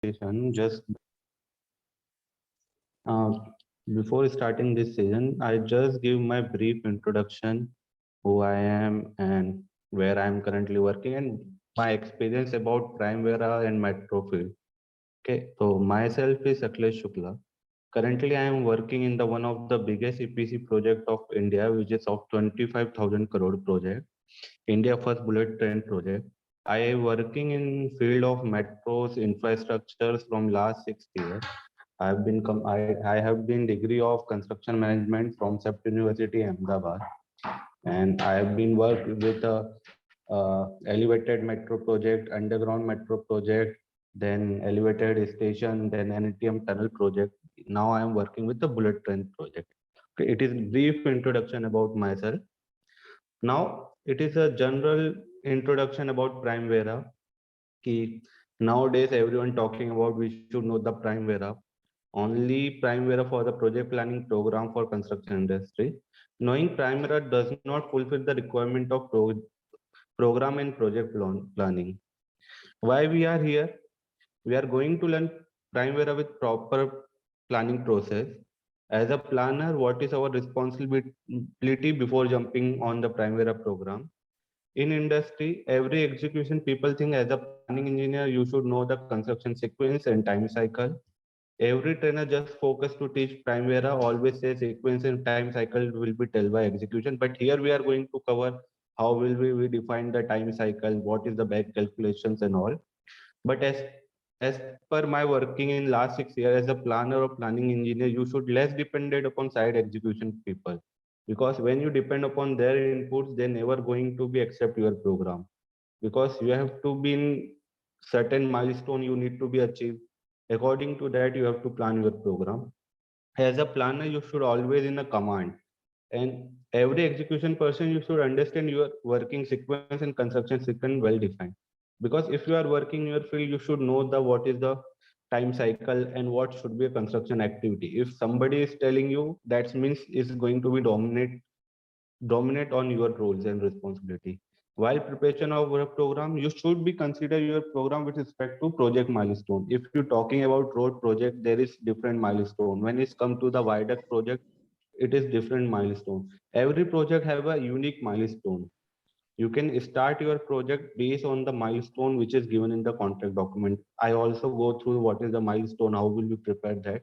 session. Just uh, before starting this session, I just give my brief introduction, who I am and where I am currently working, and my experience about Primavera and Metro field. Okay, so myself is Akhilesh Shukla. Currently, I am working in the one of the biggest EPC project of India, which is of 25,000 crore project, India first bullet train project. I am working in field of metros infrastructures from last 6 years. I have been degree of construction management from SEPT University Ahmedabad, and I have been worked with a elevated metro project, underground metro project, then elevated station, then NTM tunnel project. Now I am working with the bullet train project. Okay, it is brief introduction about myself. Now it is a general introduction about Primavera. Ki nowadays everyone talking about we should know the Primavera. Only Primavera for the project planning program for construction industry. Knowing Primavera does not fulfill the requirement of program and project planning. Why we are here? We are going to learn Primavera with proper planning process. As a planner, what is our responsibility before jumping on the Primavera program? In industry, every execution people think as a planning engineer, you should know the construction sequence and time cycle. Every trainer just focus to teach Primavera, always say sequence and time cycle will be tell by execution. But here we are going to cover how will we define the time cycle, what is the back calculations and all. But as per my working in last 6 years as a planner or planning engineer, you should less dependent upon side execution people. Because when you depend upon their inputs, they're never going to be accept your program. Because you have to be in certain milestone you need to be achieved. According to that, you have to plan your program. As a planner, you should always in a command. And every execution person, you should understand your working sequence and construction sequence well defined. Because if you are working in your field, you should know the what is the time cycle and what should be a construction activity. If somebody is telling you, that means is going to be dominate on your roles and responsibility. While preparation of a program, you should be consider your program with respect to project milestone. If you're talking about road project, there is different milestone. When it's come to the viaduct project, it is different milestone. Every project have a unique milestone. You can start your project based on the milestone which is given in the contract document. I also go through what is the milestone, how will you prepare that.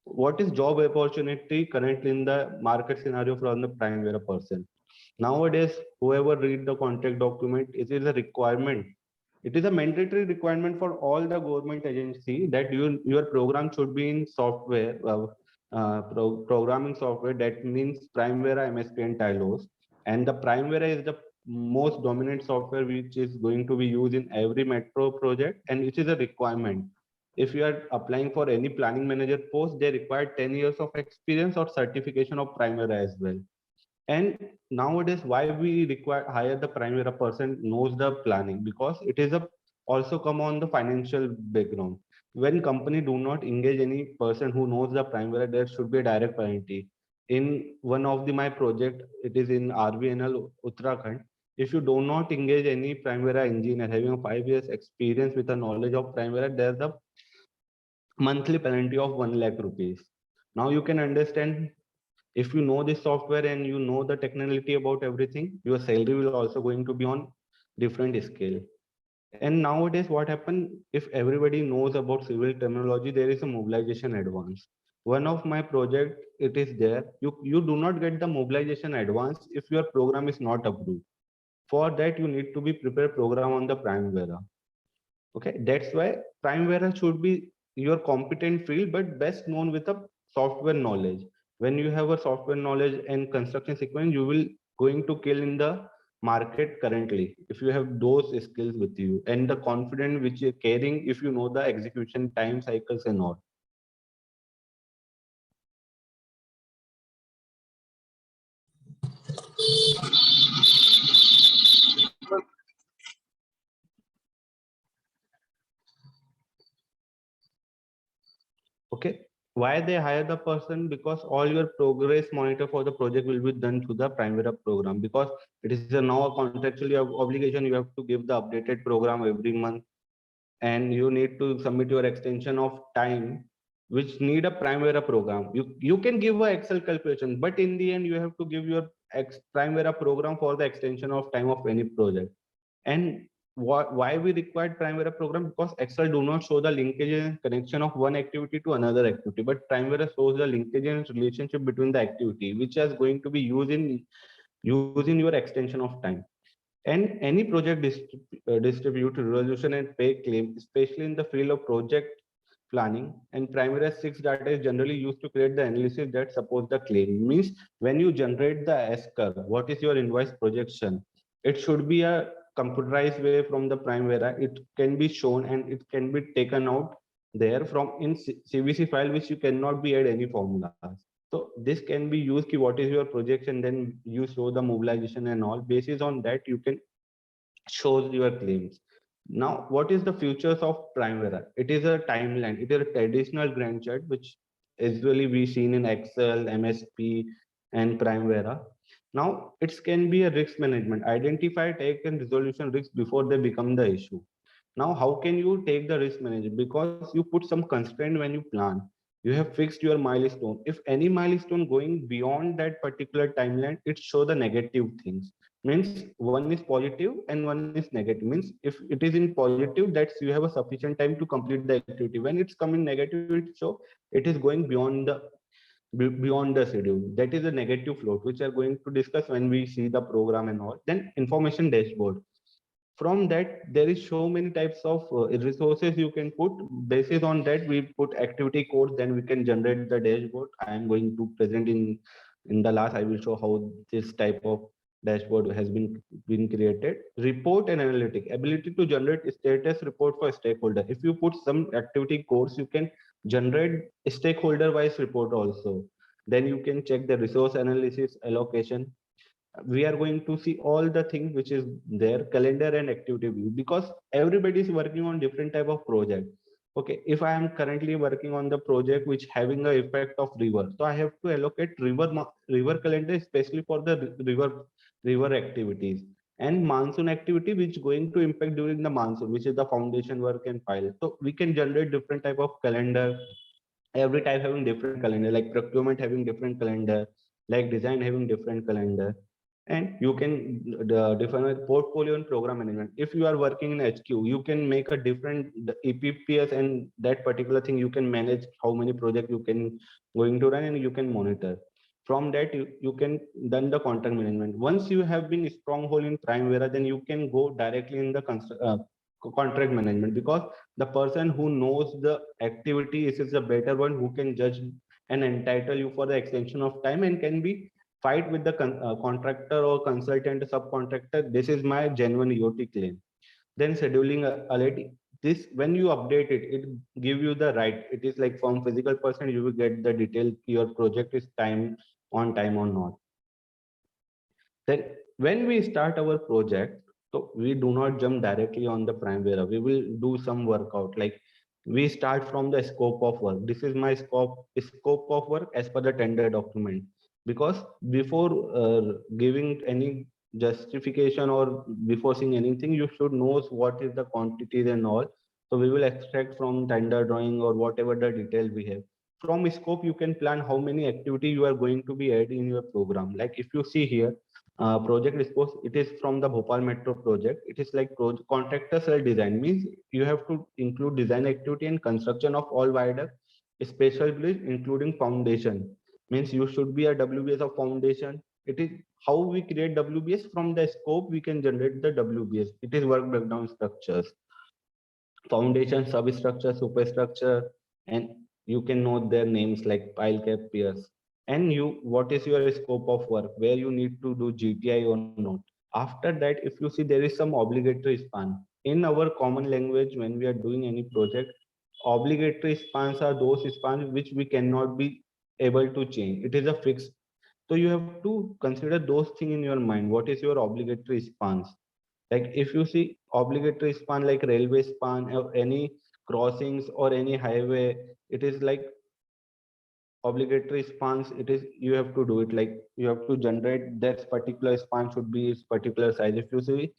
What is job opportunity currently in the market scenario from the Primavera person. Nowadays, whoever read the contract document, it is a requirement. It is a mandatory requirement for all the government agency that your program should be in software, programming software. That means Primavera, MSP, and Talos. And the Primavera is the most dominant software which is going to be used in every metro project, and which is a requirement. If you are applying for any planning manager post, they require 10 years of experience or certification of Primavera as well. And nowadays, why we require hire the Primavera person knows the planning, because it is a also come on the financial background. When company do not engage any person who knows the Primavera, there should be a direct penalty. In one of the my project, it is in RVNL Uttarakhand. If you do not engage any Primavera engineer having a 5 years experience with a knowledge of Primavera, there's the monthly penalty of 1 lakh rupees. Now you can understand, if you know this software and you know the technicality about everything, your salary will also going to be on different scale. And nowadays what happen, if everybody knows about civil terminology, there is a mobilization advance. One of my project, it is there, you do not get the mobilization advance if your program is not approved. For that you need to be prepared program on the Primavera. Okay, that's why Primavera should be your competent field, but best known with a software knowledge. When you have a software knowledge and construction sequence, you will going to kill in the market currently if you have those skills with you, and the confidence which you're carrying if you know the execution time cycles and all. Okay, why they hire the person? Because all your progress monitor for the project will be done through the Primavera program, because it is a now a contractually obligation. You have to give the updated program every month. and you need to submit your extension of time, which need a Primavera program. You can give a Excel calculation, but in the end, you have to give your Primavera program for the extension of time of any project. And why we required Primavera program? Because Excel do not show the linkage and connection of one activity to another activity, but Primavera shows the linkage and relationship between the activity, which is going to be used in your extension of time. And any project distribute resolution and pay claim, especially in the field of project planning. And Primavera 6 data is generally used to create the analysis that supports the claim. Means when you generate the S curve, what is your invoice projection? It should be a computerized way from the Primavera. It can be shown and it can be taken out there from in CVC file, which you cannot be add any formulas. So this can be used ki what is your projection, then you show the mobilization and all. Basis on that, you can show your claims. Now, what is the features of Primavera? It is a timeline. It is a traditional Gantt chart, which usually we seen in Excel, MSP, and Primavera. Now, it can be a risk management. Identify, take, and resolution risks before they become the issue. Now, how can you take the risk management? Because you put some constraint when you plan. You have fixed your milestone. If any milestone going beyond that particular timeline, it show the negative things. Means one is positive and one is negative. Means if it is in positive, that's you have a sufficient time to complete the activity. When it's coming negative, it show it is going beyond the schedule. That is a negative float, which are going to discuss when we see the program and all. Then information dashboard. From that, there is so many types of resources you can put. Basis on that, we put activity codes, then we can generate the dashboard. I am going to present in the last. I will show how this type of dashboard has been created. Report and analytic ability to generate status report for stakeholder. If you put some activity codes, you can generate stakeholder wise report also. Then you can check the resource analysis allocation. We are going to see all the things which is there, calendar and activity view, because everybody is working on different type of project. Okay, if I am currently working on the project which having a effect of river, so I have to allocate river calendar especially for the river activities, and monsoon activity which going to impact during the monsoon, which is the foundation work and file. So we can generate different type of calendar. Every type having different calendar, like procurement having different calendar, like design having different calendar. And you can define a portfolio and program management. If you are working in HQ, you can make a different EPPS, and that particular thing you can manage how many projects you can going to run, and you can monitor. From that, you can done the contract management. Once you have been stronghold in Primavera, then you can go directly in the contract management, because the person who knows the activity is the better one who can judge and entitle you for the extension of time, and can be fight with the contractor or consultant subcontractor. This is my genuine EOT claim. Then scheduling alert. This when you update it, it give you the right. It is like from physical person, you will get the detail your project is on time or not. Then when we start our project, so we do not jump directly on the Primavera. We will do some workout. Like we start from the scope of work. This is my scope of work as per the tender document. Because before giving any justification or before seeing anything, you should know what is the quantities and all. So we will extract from tender drawing or whatever the detail we have. From scope, you can plan how many activity you are going to be adding in your program. Like if you see here, project response, it is from the Bhopal Metro project. It is like contractor cell design, means you have to include design activity and construction of all viaduct, especially including foundation. Means you should be a WBS of foundation. It is how we create WBS. From the scope we can generate the WBS. It is work breakdown structures, foundation, substructure, superstructure, and you can note their names like pile cap, piers. And you, what is your scope of work, where you need to do GTI or not. After that, if you see, there is some obligatory span. In our common language, when we are doing any project, obligatory spans are those spans which we cannot be able to change. It is a fixed. So you have to consider those things in your mind. What is your obligatory spans? Like if you see obligatory span like railway span or any crossings or any highway, it is like obligatory spans. It is you have to do it, like you have to generate that particular span should be its particular size. If you see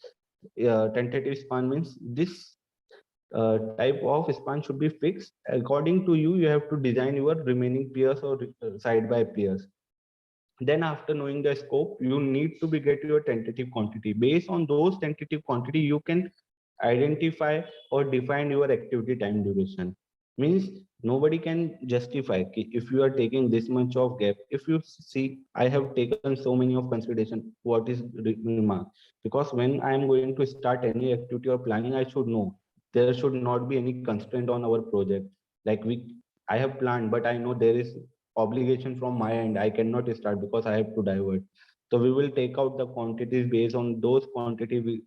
tentative span, means this type of span should be fixed. According to you, you have to design your remaining peers or side by peers. Then after knowing the scope, you need to be get your tentative quantity. Based on those tentative quantity, you can identify or define your activity time duration. Means nobody can justify if you are taking this much of gap. If you see, I have taken so many of consideration what is remark, because when I am going to start any activity or planning, I should know there should not be any constraint on our project. Like I have planned, but I know there is obligation from my end. I cannot start because I have to divert. So we will take out the quantities based on those quantity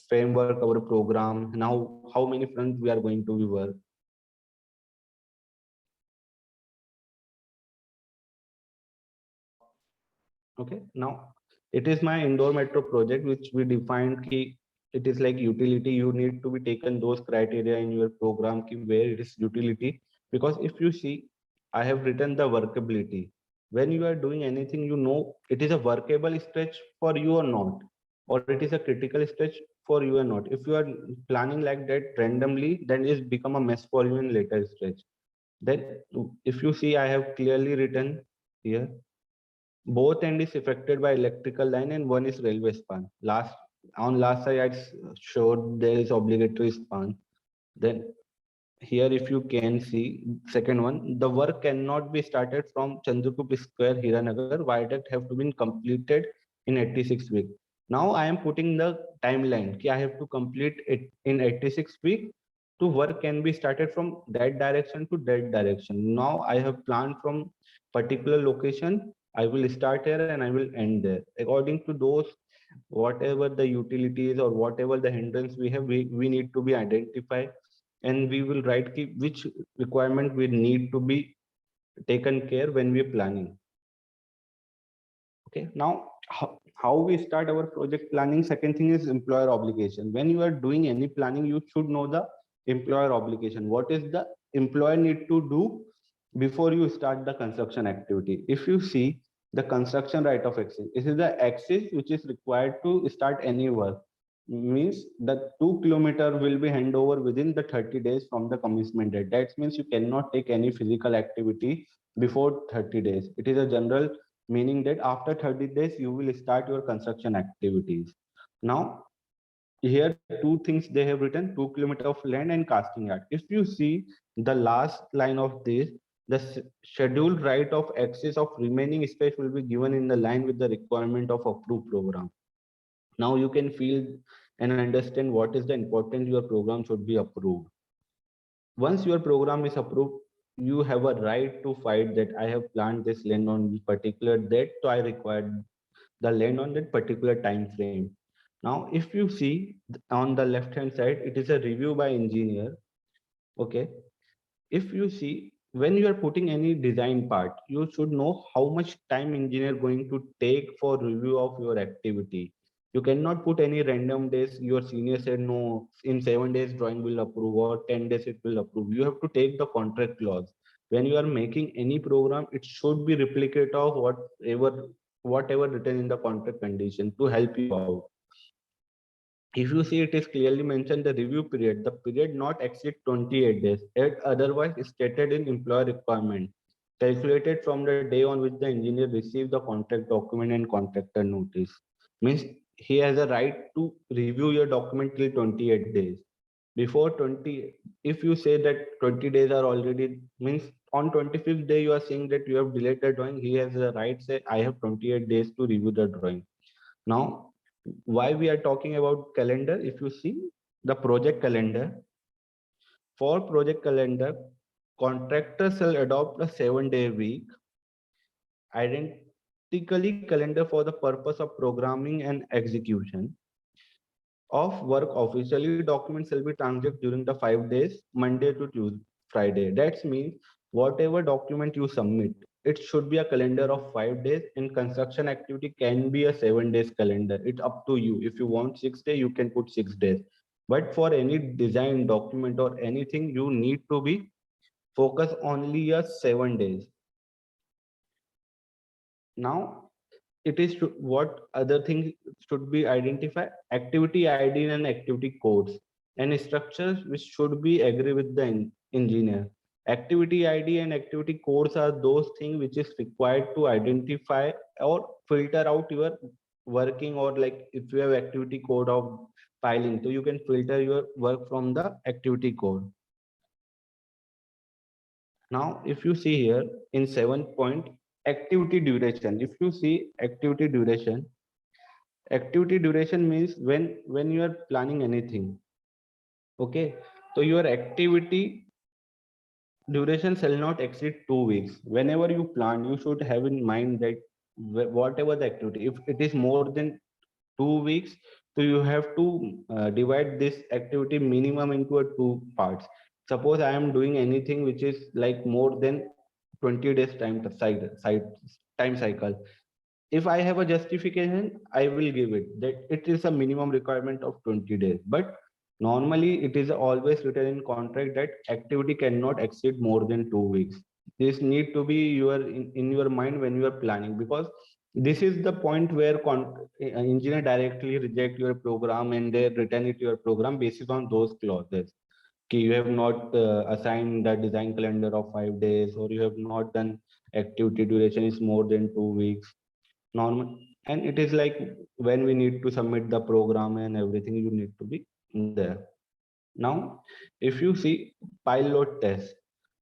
framework our program. Now how many fronts we are going to be work. Okay, now it is my indoor metro project which we defined key. It is like utility. You need to be taken those criteria in your program key where it is utility. Because if you see, I have written the workability. When you are doing anything, you know it is a workable stretch for you or not, or it is a critical stretch for you or not. If you are planning like that randomly, then it's become a mess for you in later stretch. Then if you see, I have clearly written here both end is affected by electrical line and one is railway span. Last side I showed there is obligatory span. Then here if you can see second one, the work cannot be started from Chandrakup Square Hiranagar. Viaduct have to be completed in 86 weeks. Now I am putting the timeline. I have to complete it in 86 weeks. To work can be started from that direction to that direction. Now I have planned from particular location. I will start here and I will end there. According to those, whatever the utilities or whatever the hindrance we have, we need to be identified, and we will write which requirement will need to be taken care when we are planning. Okay, now how we start our project planning. Second thing is employer obligation. When you are doing any planning, you should know the employer obligation. What is the employer need to do before you start the construction activity? If you see the construction right of access, this is the access which is required to start any work. Means the 2 kilometer will be hand over within the 30 days from the commencement date. That means you cannot take any physical activity before 30 days. It is a general meaning that after 30 days you will start your construction activities. Now here two things they have written: 2 kilometers of land and casting yard. If you see the last line of this, the scheduled right of access of remaining space will be given in the line with the requirement of approved program. Now you can feel and understand what is the importance your program should be approved. Once your program is approved, you have a right to fight that I have planned this land on particular date, so I require the land on that particular time frame. Now if you see on the left hand side, it is a review by engineer. Okay, if you see, when you are putting any design part, you should know how much time engineer going to take for review of your activity. You cannot put any random days. Your senior said no, in 7 days drawing will approve or 10 days it will approve. You have to take the contract clause. When you are making any program, it should be replicate of whatever written in the contract condition to help you out. If you see, it is clearly mentioned the review period, the period not exceed 28 days, as otherwise stated in employer requirement, calculated from the day on which the engineer received the contract document and contractor notice. Means he has a right to review your document till 28 days. Before 20, if you say that 20 days are already, means on 25th day you are saying that you have delayed the drawing, he has the right say I have 28 days to review the drawing. Now why we are talking about calendar? If you see the project calendar, for project calendar, contractor shall adopt a 7-day week, identically calendar for the purpose of programming and execution of work. Officially documents shall be transacted during the 5 days, Monday to Tuesday, Friday. That means whatever document you submit, it should be a calendar of 5 days. In construction activity can be a 7 days calendar. It's up to you. If you want 6 days, you can put 6 days. But for any design document or anything, you need to be focus only a 7 days. Now it is what other things should be identified: activity ID and activity codes. and structures which should be agree with the engineer. Activity ID and activity codes are those things which is required to identify or filter out your working, or like if you have activity code of piling, so you can filter your work from the activity code. Now, if you see here in 7 point, activity duration, if you see activity duration means when you are planning anything. Okay, so your activity duration shall not exceed 2 weeks. Whenever you plan, you should have in mind that whatever the activity, if it is more than 2 weeks, so you have to divide this activity minimum into a two parts. Suppose I am doing anything which is like more than 20 days time cycle. If I have a justification, I will give it that it is a minimum requirement of 20 days. But normally it is always written in contract that activity cannot exceed more than 2 weeks. This need to be in your mind when you are planning, because this is the point where engineer directly reject your program and they return it to your program based on those clauses. Okay, you have not assigned the design calendar of 5 days, or you have not done activity duration is more than 2 weeks normal. And it is like when we need to submit the program and everything, you need to be there. Now if you see pile load test,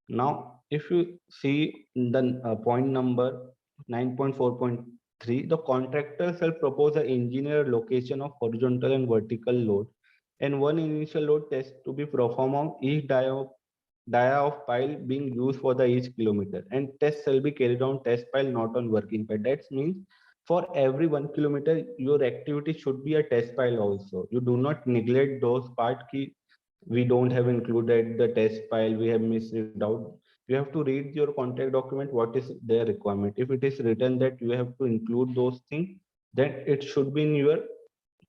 now if you see the point number 9.4.3, the contractor shall propose an engineer location of horizontal and vertical load and one initial load test to be performed on each dia of pile being used for the each kilometer, and test shall be carried on test pile, not on working pile. That means for every 1 kilometer your activity should be a test pile also. You do not neglect those part key. We don't have included the test pile, we have missed it out. You have to read your contract document, what is their requirement. If it is written that you have to include those things, then it should be in your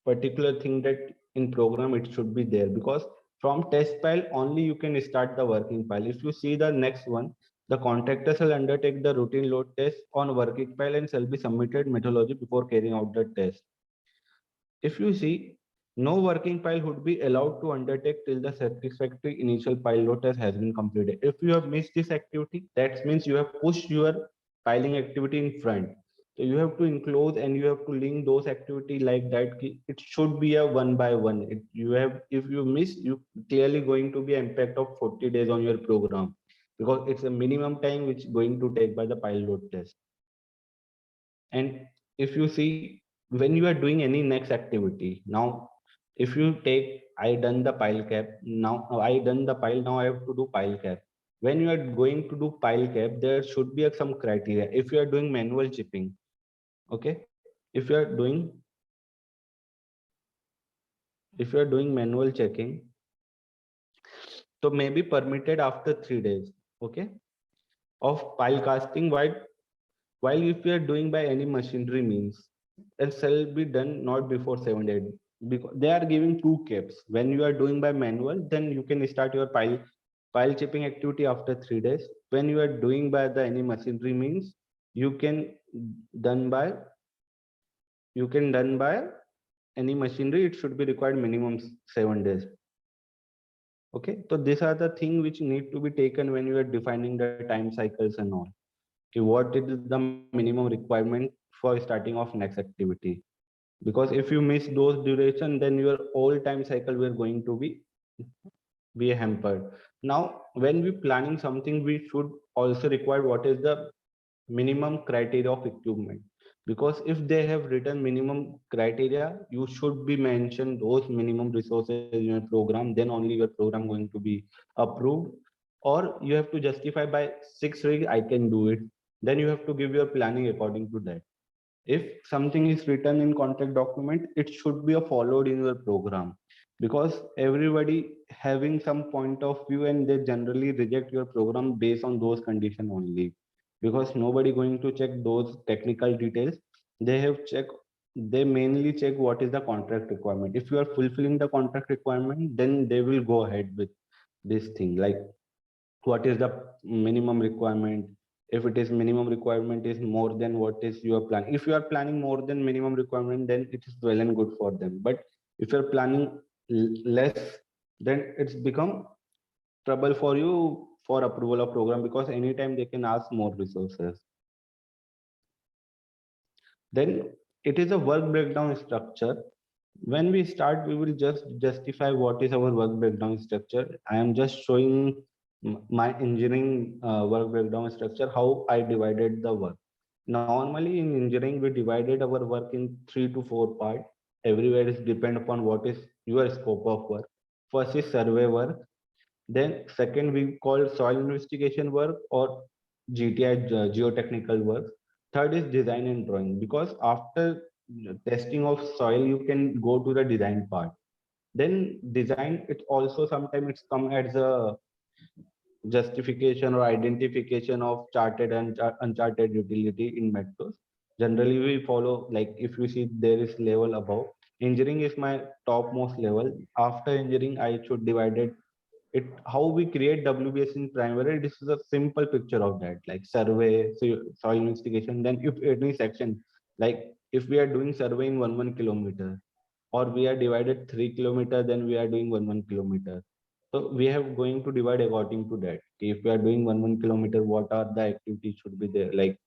particular thing, that in program it should be there, because from test pile only you can start the working pile. If you see the next one, the contractor shall undertake the routine load test on working pile and shall be submitted methodology before carrying out the test. If you see, no working pile would be allowed to undertake till the satisfactory initial pile load test has been completed. If you have missed this activity, that means you have pushed your piling activity in front. So you have to enclose and you have to link those activity like that. It should be a one by one. You have, if you miss, you clearly going to be impact of 40 days on your program, because it's a minimum time which going to take by the pile load test. And if you see, when you are doing any next activity, now if you take, I done the pile cap, now I done the pile, now I have to do pile cap. When you are going to do pile cap, there should be some criteria. If you are doing manual chipping, okay, if you are doing manual checking, so may be permitted after 3 days, okay, of pile casting. While if you are doing by any machinery means, it shall be done not before 7 days, because they are giving two caps. When you are doing by manual, then you can start your pile chipping activity after 3 days. When you are doing by the any machinery means, you can done by any machinery. It should be required minimum 7 days. Okay, so these are the things which need to be taken when you are defining the time cycles and all. Okay, what is the minimum requirement for starting off next activity? Because if you miss those duration, then your whole time cycle will going to be hampered. Now when we planning something, we should also require what is the minimum criteria of equipment, because if they have written minimum criteria, you should be mention those minimum resources in your program, then only your program going to be approved. Or you have to justify by 6 weeks I can do it, then you have to give your planning according to that. If something is written in contract document, it should be followed in your program, because everybody having some point of view and they generally reject your program based on those condition only, because nobody going to check those technical details. They mainly check what is the contract requirement. If you are fulfilling the contract requirement, then they will go ahead with this thing, like what is the minimum requirement. If it is minimum requirement is more than what is your plan, if you are planning more than minimum requirement, then it is well and good for them. But if you're planning less, then it's become trouble for you for approval of program, because anytime they can ask more resources. Then it is a work breakdown structure. When we start, we will just justify what is our work breakdown structure. I am just showing my engineering work breakdown structure, how I divided the work. Normally in engineering, we divided our work in 3 to 4 parts. Everywhere is depend upon what is your scope of work. First is survey work, then second we call soil investigation work or GTI, geotechnical work. Third is design and drawing, because after testing of soil you can go to the design part. Then design, it also sometimes it's come as a justification or identification of charted and uncharted utility in metros. Generally we follow, like if you see there is level above, engineering is my topmost level. After engineering I should divide it, how we create WBS in primary. This is a simple picture of that, like survey, soil investigation. Then if any section, like if we are doing survey in 1 kilometer, or we are divided 3 kilometer, then we are doing 1 kilometer. So we have going to divide according to that. If we are doing 1 kilometer, what are the activities should be there, like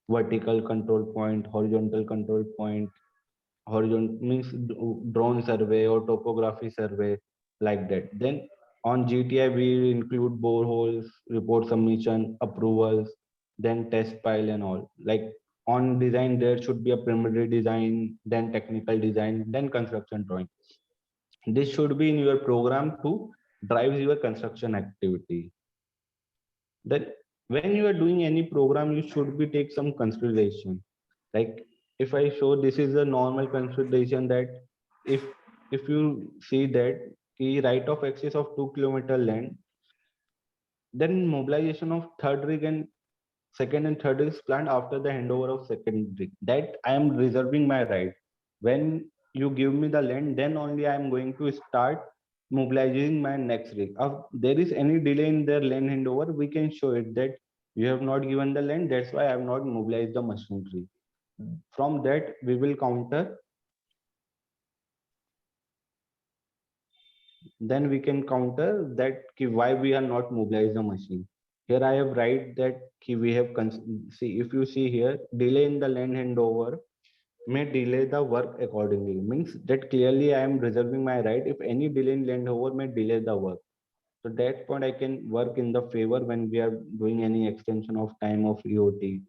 vertical control point, horizontal control point. Horizontal means drone survey or topography survey, like that. Then on GTI we include boreholes, report submission, approvals, then test pile and all. Like on design there should be a preliminary design, then technical design, then construction drawing. This should be in your program to drive your construction activity. Then when you are doing any program, you should be take some consideration. Like if I show, this is a normal consideration, that if if you see that the right of access of 2 kilometer land, then mobilization of third rig and second and third is planned after the handover of second rig. That I am reserving my right. When you give me the land, then only I am going to start mobilizing my next rig. If there is any delay in their land handover, we can show it that you have not given the land, that's why I have not mobilized the machinery. From that we will counter, then we can counter that why we are not mobilize the machine. Here I have write that we have see, if you see here, delay in the land handover may delay the work accordingly, means that clearly I am reserving my right. If any delay in land handover may delay the work, so that point I can work in the favor when we are doing any extension of time of EOT.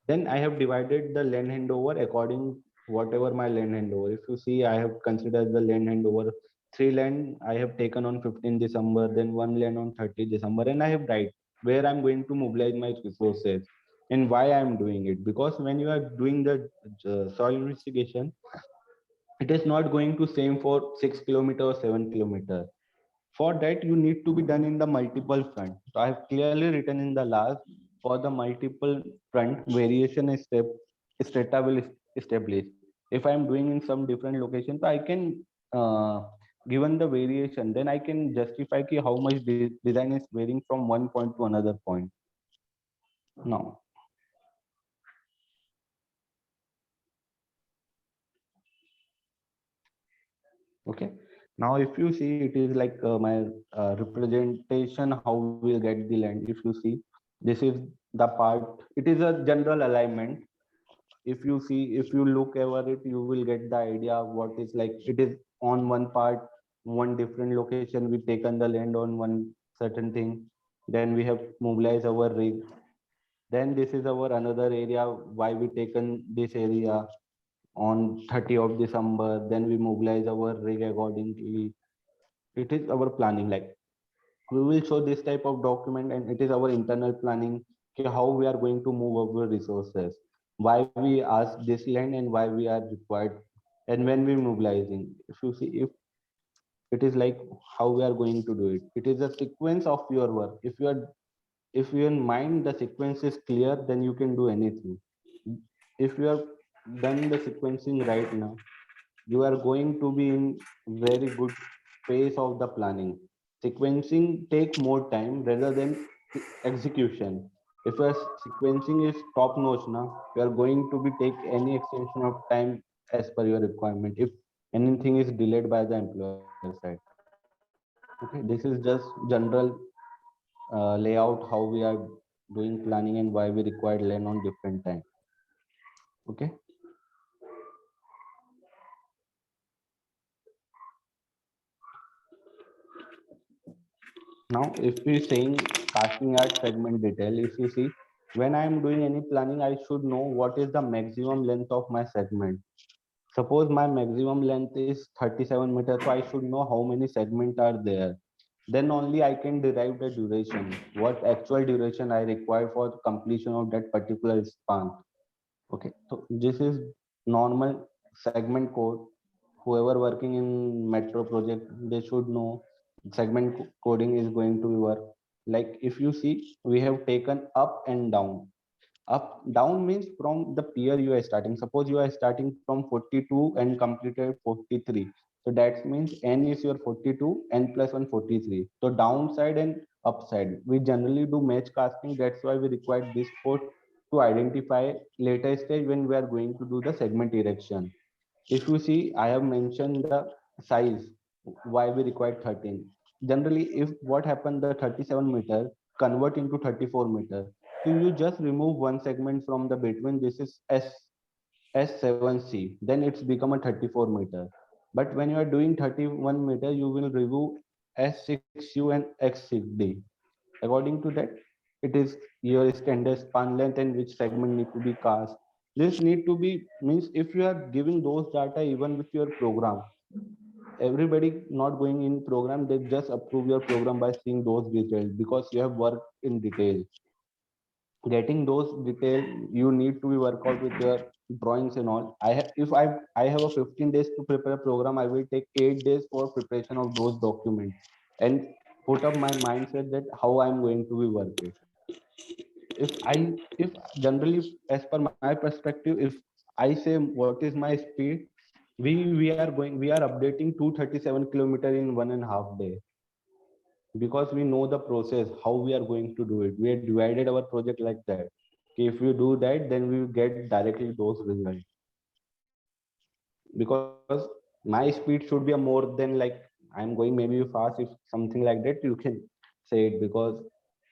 Then I have divided the land handover according whatever my land handover. If you see, I have considered the land handover. Three land I have taken on 15 December, then one land on 30 December, and I have write where I'm going to mobilize my resources and why I'm doing it. Because when you are doing the soil investigation, it is not going to same for 6 kilometer or 7 kilometer. For that, you need to be done in the multiple front. So I have clearly written in the last, for the multiple front variation step strata will establish. If I am doing in some different locations, so I can given the variation, then I can justify ki how much design is varying from one point to another point. Now, okay. Now, if you see, it is like my representation how we will get the land. If you see, this is the part. It is a general alignment. If you see, if you look over it, you will get the idea of what is like. It is on one part, one different location. We taken the land on one certain thing. Then we have mobilized our rig. Then this is our another area. Why we taken this area on 30 of December. Then we mobilize our rig accordingly. It is our planning. Like we will show this type of document, and it is our internal planning. Okay, how we are going to move our resources, why we ask this land, and why we are required, and when we mobilizing. If you see, if it is like how we are going to do it, it is a sequence of your work. If your mind the sequence is clear, then you can do anything. If you have done the sequencing right now, you are going to be in very good pace of the planning. Sequencing take more time rather than execution. If your sequencing is top notch now, you are going to be take any extension of time as per your requirement. If anything is delayed by the employer side. Okay, this is just general layout how we are doing planning and why we require land on different time. Okay. Now, if we saying casting at segment detail, if you see, when I am doing any planning, I should know what is the maximum length of my segment. Suppose my maximum length is 37 meters, so I should know how many segments are there. Then only I can derive the duration, what actual duration I require for completion of that particular span. Okay, so this is normal segment code. Whoever working in metro project, they should know segment coding is going to work. Like if you see, we have taken up and down. Up down means from the peer you are starting. Suppose you are starting from 42 and completed 43. So that means n is your 42, n plus 1 43. So downside and upside. We generally do match casting. That's why we require this code to identify later stage when we are going to do the segment erection. If you see, I have mentioned the size, why we require 13. Generally, if what happened, the 37-meter convert into 34-meter. So you just remove one segment from the between, this is S7C, then it's become a 34-meter. But when you are doing 31-meter, you will remove S6U and X6D. According to that, it is your standard span length and which segment need to be cast. This need to be means if you are giving those data even with your program, everybody not going in program, they just approve your program by seeing those details because you have worked in detail. Getting those detail, you need to be work out with your drawings and all. If I have a 15 days to prepare a program, I will take 8 days for preparation of those documents and put up my mindset that how I'm going to be working. If generally, as per my perspective, if I say what is my speed, we are updating 237 kilometer in 1.5 days because we know the process how we are going to do it. We have divided our project like that. Okay, if we do that, then we will get directly those results. Because my speed should be a more than like I'm going maybe fast. If something like that, you can say it because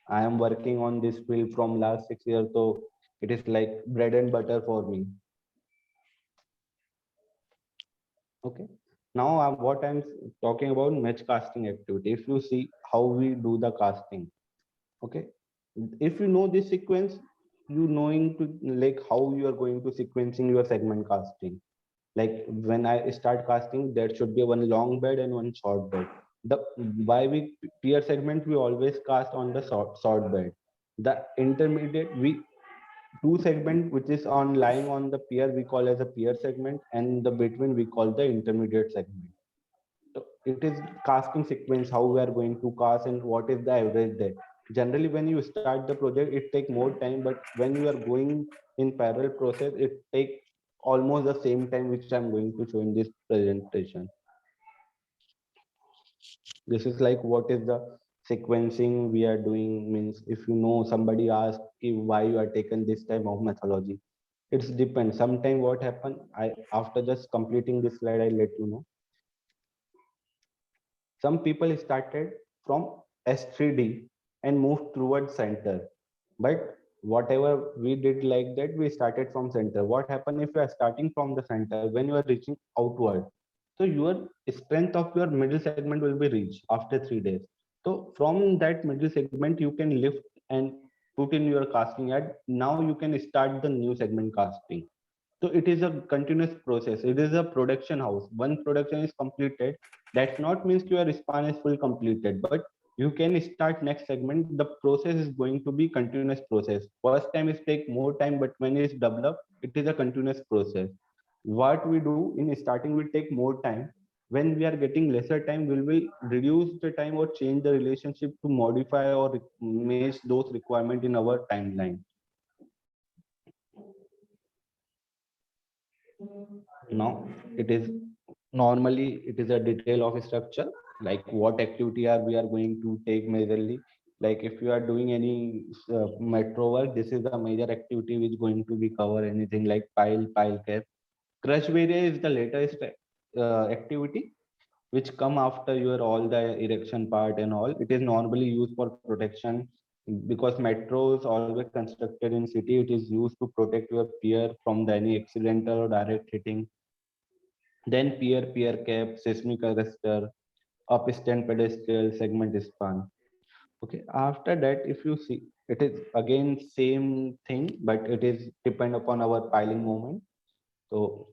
I am working on this field from last 6 years, so it is like bread and butter for me. Okay. Now, what I'm talking about match casting activity. If you see how we do the casting, okay. If you know this sequence, you knowing to like how you are going to sequencing your segment casting. Like when I start casting, there should be one long bed and one short bed. The why we peer segment we always cast on the short bed. The intermediate we two segment which is on lying on the pier we call as a pier segment, and the between we call the intermediate segment. So it is casting sequence how we are going to cast and what is the average there. Generally when you start the project it take more time, but when you are going in parallel process it take almost the same time which I'm going to show in this presentation. This is like what is the sequencing we are doing. Means if you know somebody asks why you are taken this type of methodology, it's depends. Sometime what happen, I after just completing this slide I let you know. Some people started from S3D and moved towards center, but whatever we did like that, we started from center. What happened if you are starting from the center when you are reaching outward? So your strength of your middle segment will be reached after 3 days. So from that middle segment, you can lift and put in your casting at. Now you can start the new segment casting. So it is a continuous process. It is a production house. One production is completed. That not means your span is full completed, but you can start next segment. The process is going to be continuous process. First time is take more time, but when it is developed, it is a continuous process. What we do in starting will take more time. When we are getting lesser time, we will reduce the time or change the relationship to modify or match those requirements in our timeline. Now it is normally it is a detail of a structure, like what activity are we are going to take majorly. Like if you are doing any metro work, this is the major activity which going to be cover anything like pile cap. Crush area is the latest activity. which come after your all the erection part and all. It is normally used for protection because metros always constructed in city. It is used to protect your pier from the any accidental or direct hitting. Then pier cap, seismic arrestor, upstand pedestal, segment span. Okay, after that, if you see, it is again same thing, but it is depend upon our piling moment. So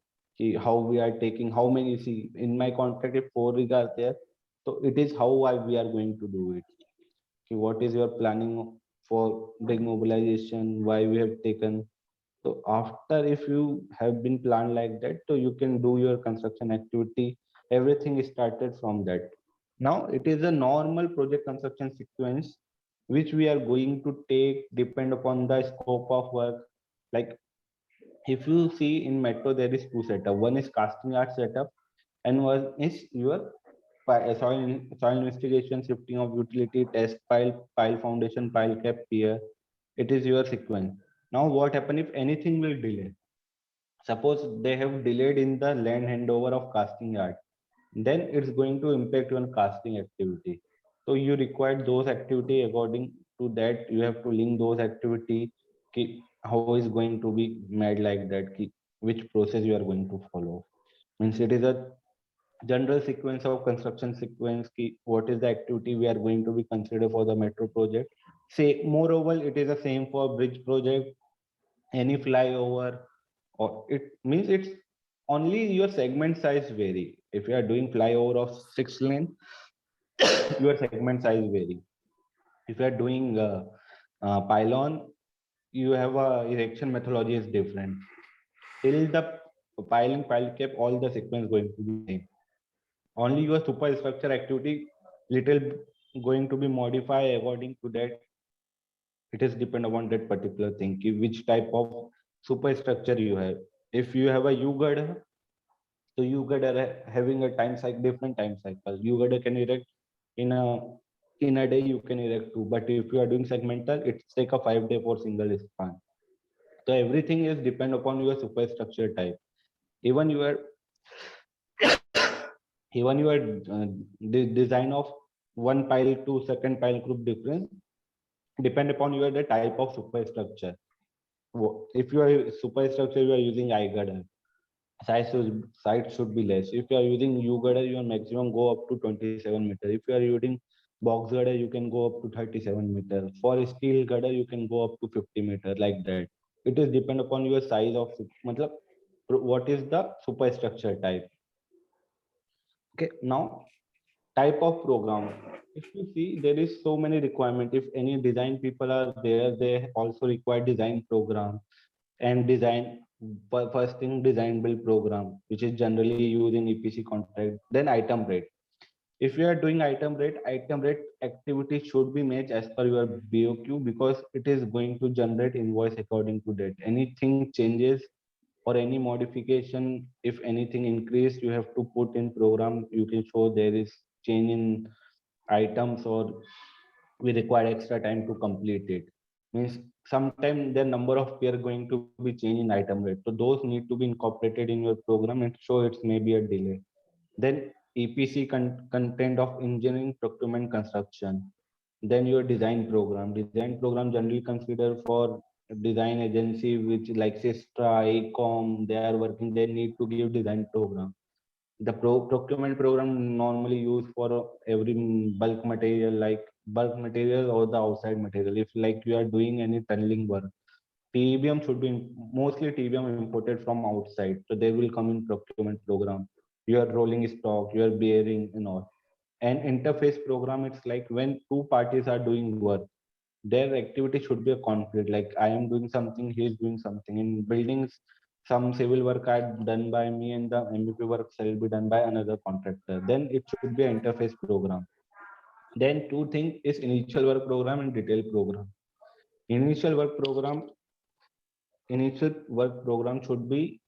how we are taking, how many, see in my contract if 4 rig are there, so it is how we are going to do it. Okay, what is your planning for rig mobilization? Why we have taken? So after if you have been planned like that, so you can do your construction activity. Everything is started from that. Now it is a normal project construction sequence which we are going to take depend upon the scope of work. Like if you see in metro, there is two setup. One is casting yard setup, and one is your soil investigation, shifting of utility, test pile foundation, pile cap pier. It is your sequence. Now what happen if anything will delay? Suppose they have delayed in the land handover of casting yard, then it's going to impact your casting activity. So you require those activity according to that. You have to link those activity. How is going to be made like that? Which process you are going to follow? Means it is a general sequence of construction sequence. What is the activity we are going to be considered for the metro project? Say moreover, it is the same for bridge project, any flyover, or it means it's only your segment size vary. If you are doing flyover of 6 lane, your segment size vary. If you are doing pylon, you have a erection methodology is different. Till the piling pile cap, all the sequence going to be same. Only your superstructure activity little going to be modified according to that. It is depend upon that particular thing, which type of superstructure you have. If you have a U girder, so you girder having a time cycle, different time cycle. U girder can erect in a day, you can erect two. But if you are doing segmental, it's take a 5 day for single span. So everything is depend upon your superstructure type. Even your even your design of one pile to second pile group difference depend upon your the type of superstructure. If you are superstructure, you are using I girder, size should be less. If you are using U girder, your maximum go up to 27 meter. If you are using box girder, you can go up to 37 meter. For steel girder, you can go up to 50 meter, like that. It is depend upon your size of, matlab, what is the superstructure type. Okay, now type of program. If you see, there is so many requirement. If any design people are there, they also require design program and design. First thing, design build program, which is generally used in EPC contract. Then item rate. If you are doing item rate activity should be matched as per your BOQ, because it is going to generate invoice according to that. Anything changes or any modification, if anything increase, you have to put in program. You can show there is change in items, or we require extra time to complete it. Means sometimes the number of pair going to be changed in item rate. So those need to be incorporated in your program and show it's maybe a delay. Then EPC content of engineering, procurement, construction. Then your design program. Design program generally considered for design agency which like Sistra, Ecom, they are working. They need to give design program. The procurement program normally used for every bulk material, like bulk material or the outside material. If like you are doing any tunneling work, TBM should be mostly TBM imported from outside, so they will come in procurement program. Your rolling stock, your bearing, and all. And interface program, it's like when two parties are doing work, their activity should be a conflict. Like I am doing something, he is doing something. In buildings, some civil work are done by me, and the MVP work shall be done by another contractor. Then it should be an interface program. Then two things is initial work program and detail program. Initial work program, initial work program should be,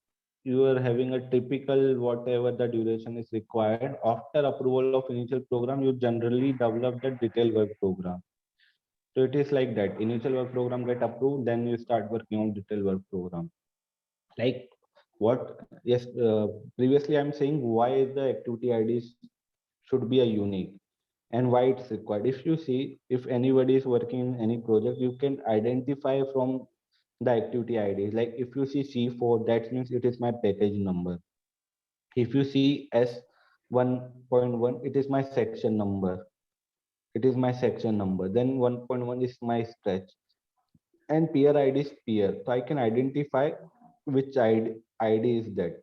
you are having a typical whatever the duration is required. After approval of initial program, you generally develop the detailed work program. So it is like that. Initial work program get approved, then you start working on detailed work program. Like what? Yes, previously I'm saying why the activity IDs should be a unique, and why it's required. If you see, if anybody is working in any project, you can identify from the activity ID. Like if you see C4, that means it is my package number. If you see S1.1, it is my section number. It is my section number. Then 1.1 is my stretch, and peer ID is peer. So I can identify which ID is that.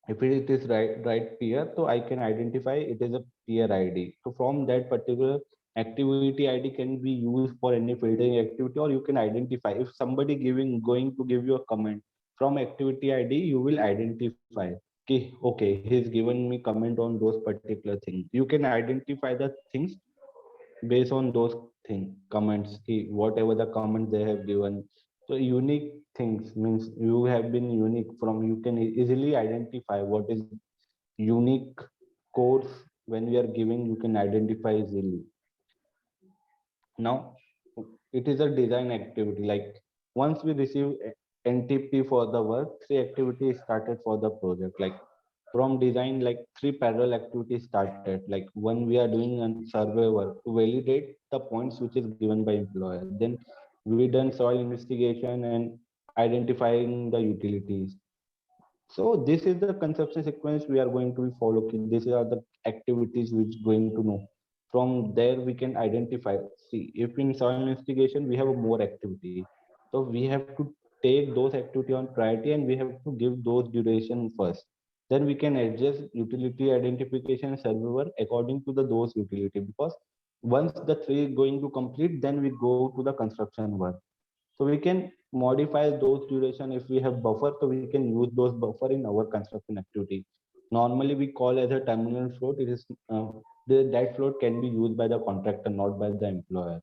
If it is right peer, so I can identify it as a peer ID. So from that particular activity ID can be used for any filtering activity, or you can identify if somebody going to give you a comment from activity ID, you will identify. Okay, he's given me comment on those particular things. You can identify the things based on those comments, whatever the comments they have given. So unique things means you have been unique from, you can easily identify what is unique codes. When we are giving, you can identify easily. Now it is a design activity. Like once we receive NTP for the work, three activities started for the project. Like from design, like three parallel activities started. Like one, we are doing a survey work to validate the points which is given by employer. Then we done soil investigation and identifying the utilities. So this is the consumption sequence we are going to be following. These are the activities which going to know. From there we can identify. See, if in soil investigation we have more activity, so we have to take those activity on priority and we have to give those duration first. Then we can adjust utility identification and survey work according to the those utility, because once the three going to complete, then we go to the construction work. So we can modify those duration. If we have buffer, so we can use those buffer in our construction activity. Normally we call as a terminal float. It is that float can be used by the contractor, not by the employer.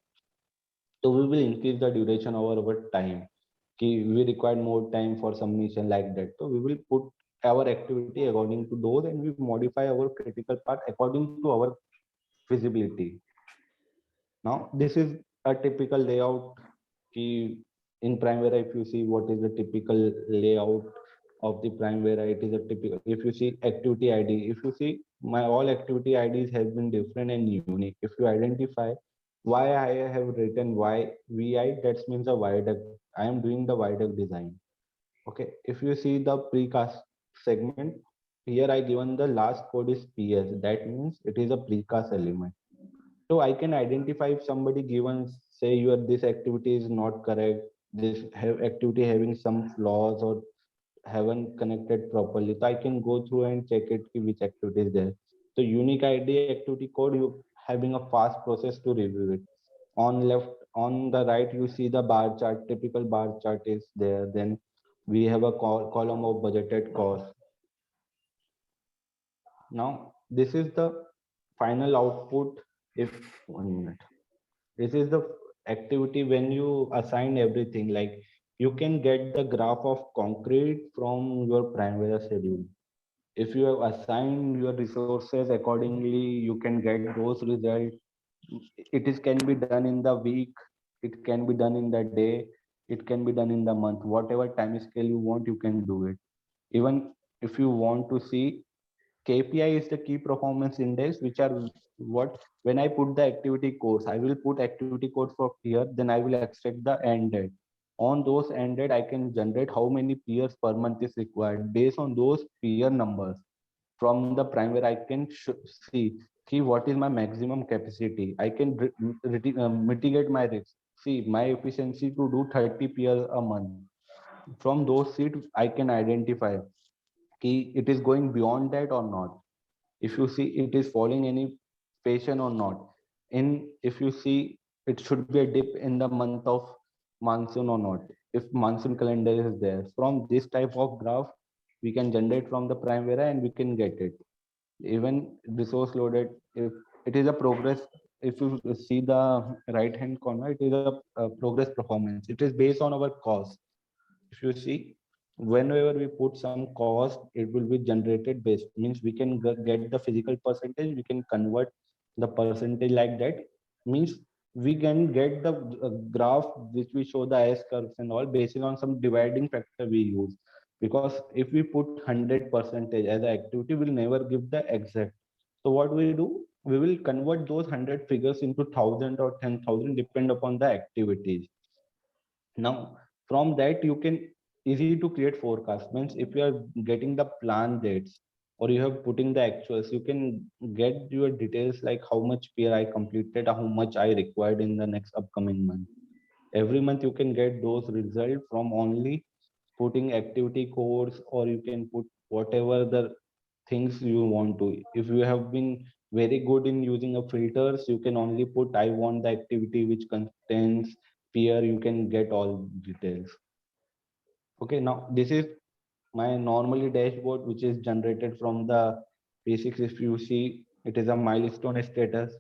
So we will increase the duration over our time. We require more time for submission, like that. So we will put our activity according to those, and we modify our critical part according to our feasibility. Now this is a typical layout. In Primavera, if you see what is the typical layout of the Primavera, it is a typical. If you see activity ID, if you see my all activity IDs have been different and unique. If you identify why I have written YVI, that means a viaduct. I am doing the viaduct design. Okay. If you see the precast segment, here I given the last code is PS. That means it is a precast element. So I can identify if somebody given, say your this activity is not correct, this have activity having some flaws or haven't connected properly. So I can go through and check it which activity is there. So unique ID activity code, you having a fast process to review it. On the right, you see the bar chart, typical bar chart is there. Then we have a column of budgeted cost. Now this is the final output. If 1 minute. This is the activity when you assign everything. Like you can get the graph of concrete from your Primavera schedule. If you have assigned your resources accordingly, you can get those results. It is can be done in the week, it can be done in the day, it can be done in the month. Whatever time scale you want, you can do it. Even if you want to see, KPI is the key performance index, which are what, when I put the activity codes, I will put activity code for peer, then I will extract the end date. On those end date, I can generate how many peers per month is required. Based on those peer numbers from the Primavera, I can see what is my maximum capacity. I can mitigate my risk. See my efficiency to do 30 peers a month. From those seats, I can identify it is going beyond that or not. If you see it is following any patient or not. In If you see, it should be a dip in the month of monsoon or not. If monsoon calendar is there, from this type of graph we can generate from the Primavera and we can get it. Even resource loaded, if it is a progress, if you see the right hand corner, it is a progress performance. It is based on our cost. If you see, whenever we put some cost, it will be generated based, means we can get the physical percentage, we can convert the percentage like that. Means we can get the graph which we show the S curves and all based on some dividing factor we use. Because if we put 100 percentage as an activity, will never give the exact. So what we do, we will convert those 100 figures into 1,000 or 10,000, depend upon the activities. Now, from that, you can easy to create forecast. Means if you are getting the plan dates or you have putting the actuals, you can get your details like how much peer I completed, how much I required in the next upcoming month. Every month you can get those results from only putting activity codes, or you can put whatever the things you want to. If you have been very good in using a filters, you can only put I want the activity which contains peer, you can get all details. Okay, now this is my normally dashboard which is generated from the basics. If you see, it is a milestone status,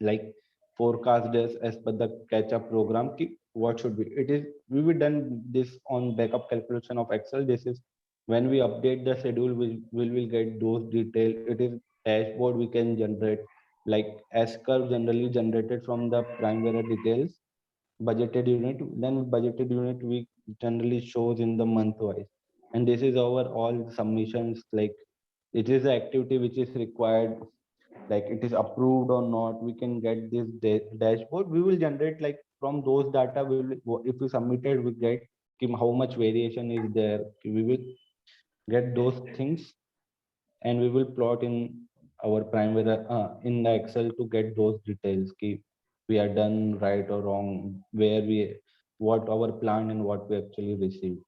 like forecast as per the catch up program ki what should be. It is, we will done this on backup calculation of Excel. This is when we update the schedule, we will get those detail. It is dashboard we can generate, like S curve generally generated from the primary details. Budgeted unit, then budgeted unit we generally shows in the month wise. And this is our all submissions, like it is the activity which is required, like it is approved or not. We can get this dashboard. We will generate like from those data. We will, if we submitted, we get how much variation is there. We will get those things, and we will plot in our primary in the Excel to get those details. We are done right or wrong, where we, what our plan and what we actually received.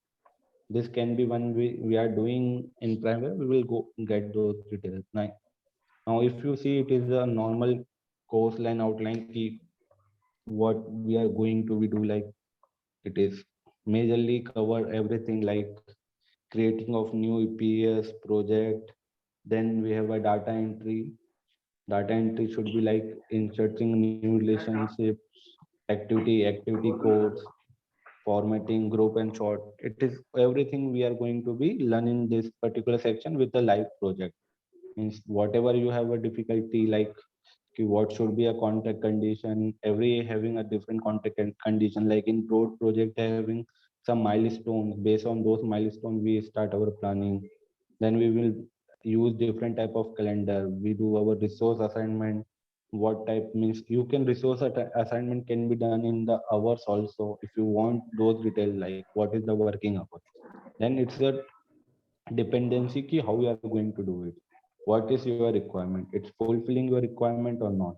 This can be when we are doing in primary. We will go get those details. Now, if you see, it is a normal course line outline key, what we are going to be do, like it is majorly cover everything like creating of new EPS project. Then we have a data entry. Data entry should be like inserting new relationships, activity codes, formatting, group and short. It is everything we are going to be learning this particular section with the live project. Means whatever you have a difficulty, like what should be a contact condition, every having a different contact condition. Like in broad project having some milestones, based on those milestones we start our planning. Then we will use different type of calendar. We do our resource assignment. What type, means you can resource assignment can be done in the hours also. If you want those details, like what is the working hour, then it's a dependency key how you are going to do it. What is your requirement, it's fulfilling your requirement or not.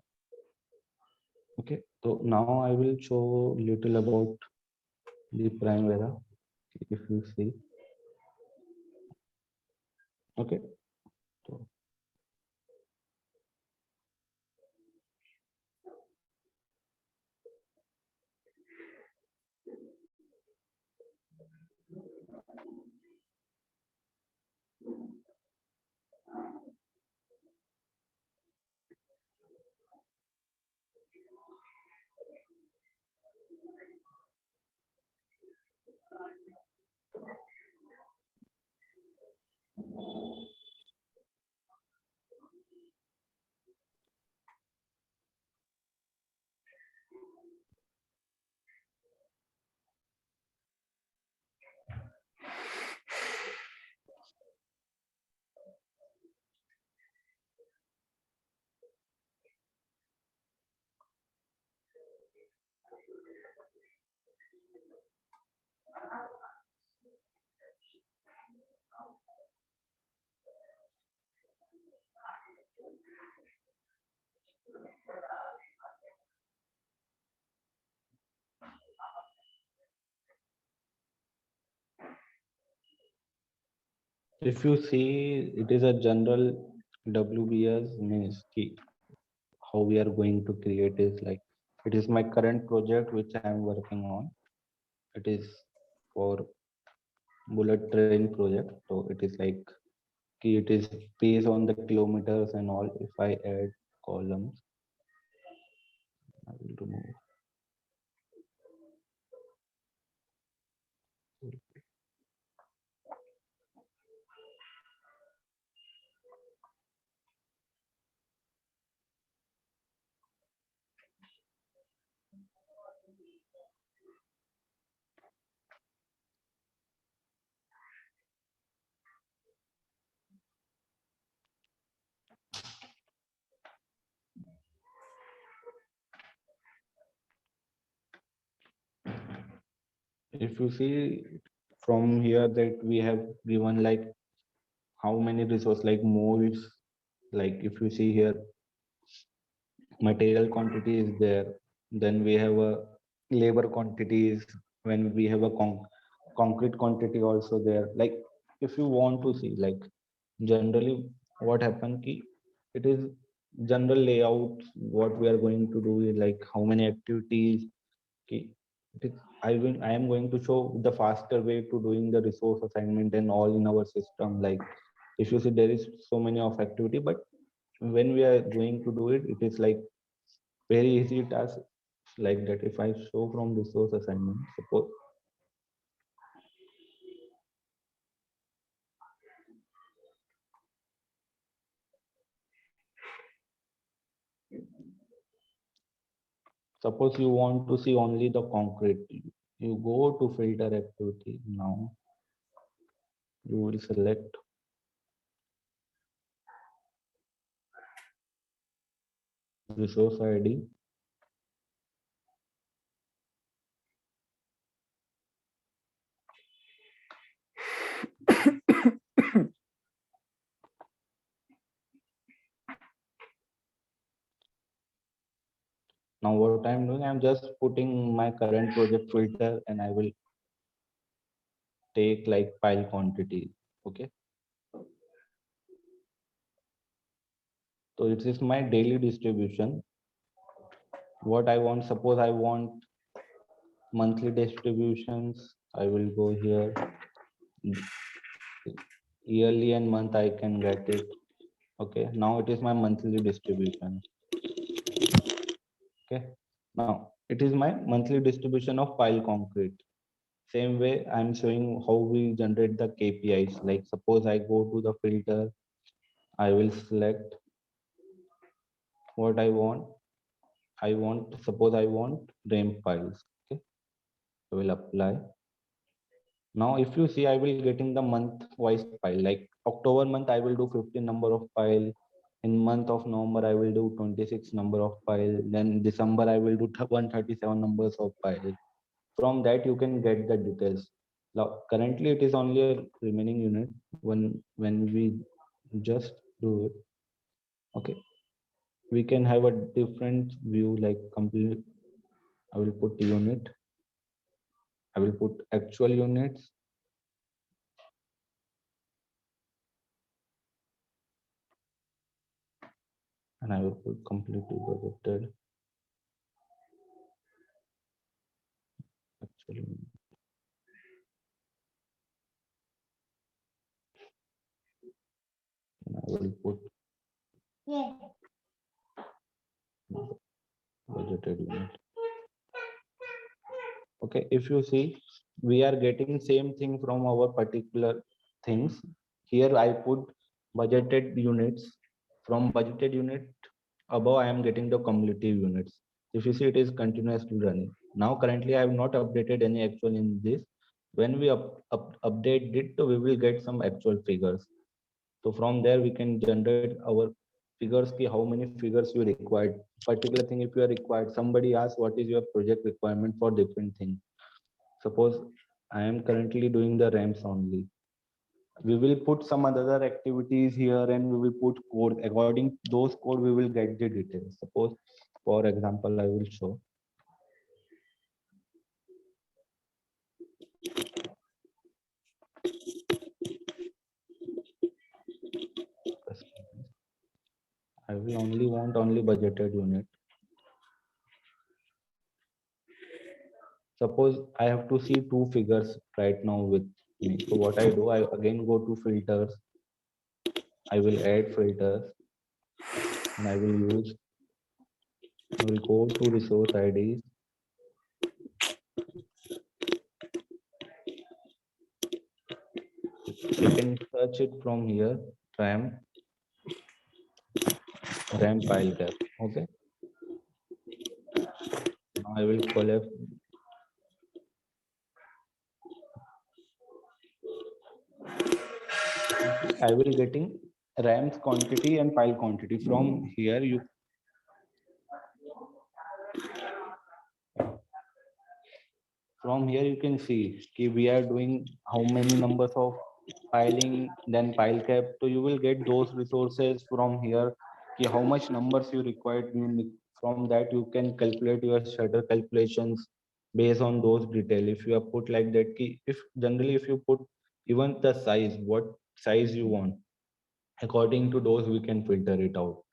Okay, so now I will show little about the Primavera. If you see, okay, so if you see, it is a general WBS, means how we are going to create is like, it is my current project which I am working on. It is for bullet train project. So it is like it is based on the kilometers and all. If I add columns, I will remove. if you see from here that we have given like how many resource like molds, like if you see here material quantity is there, then we have a labor quantities, when we have a concrete quantity also there. Like if you want to see like generally what happened ki, it is general layout what we are going to do, like how many activities ki, it is, I am going to show the faster way to doing the resource assignment and all in our system. Like if you see there is so many of activity, but when we are going to do it, it is like very easy task. Like that if I show from resource assignment, suppose you want to see only the concrete, you go to filter activity. Now you will select resource ID. Now what I'm doing, I'm just putting my current project filter and I will take like file quantity. Okay, so it is my daily distribution. What I want, suppose I want monthly distributions, I will go here. Yearly and month I can get it. Okay, now it is my monthly distribution. Okay, now it is my monthly distribution of pile concrete. Same way I'm showing how we generate the KPIs. Like suppose I go to the filter, I will select what I want. Suppose I want ramp piles. Okay, I will apply. Now if you see, I will getting the month wise pile. Like October month I will do 15 number of pile. In month of November I will do 26 number of pile. Then December I will do 137 numbers of pile. From that you can get the details. Now currently it is only a remaining unit. When we just do it, okay, we can have a different view, like complete. I will put unit, I will put actual units, and I will put completely budgeted actual unit. And I will put budgeted unit. Okay, if you see, we are getting same thing from our particular things. Here I put budgeted units. From budgeted unit above I am getting the cumulative units. If you see, it is continuously running. Now currently I have not updated any actual in this. When we update it, we will get some actual figures. So from there we can generate our figures, ki how many figures you required. Particular thing, if you are required, somebody asks what is your project requirement for different thing. Suppose I am currently doing the ramps only. We will put some other activities here and we will put code. According to those code, we will get the details. Suppose, for example, I will show. I will only want only budgeted unit. Suppose I have to see two figures right now with me. So what I do, I again go to filters. I will add filters and I will go to resource IDs. You can search it from here, RAM pile cap. Okay. Now I will collect. I will getting RAM's quantity and file quantity from here. from here you can see we are doing how many numbers of piling, then pile cap. So you will get those resources from here. How much numbers you require. From that you can calculate your shutter calculations based on those detail. If you have put like that, if generally if you put even the size, what size you want, according to those we can filter it out,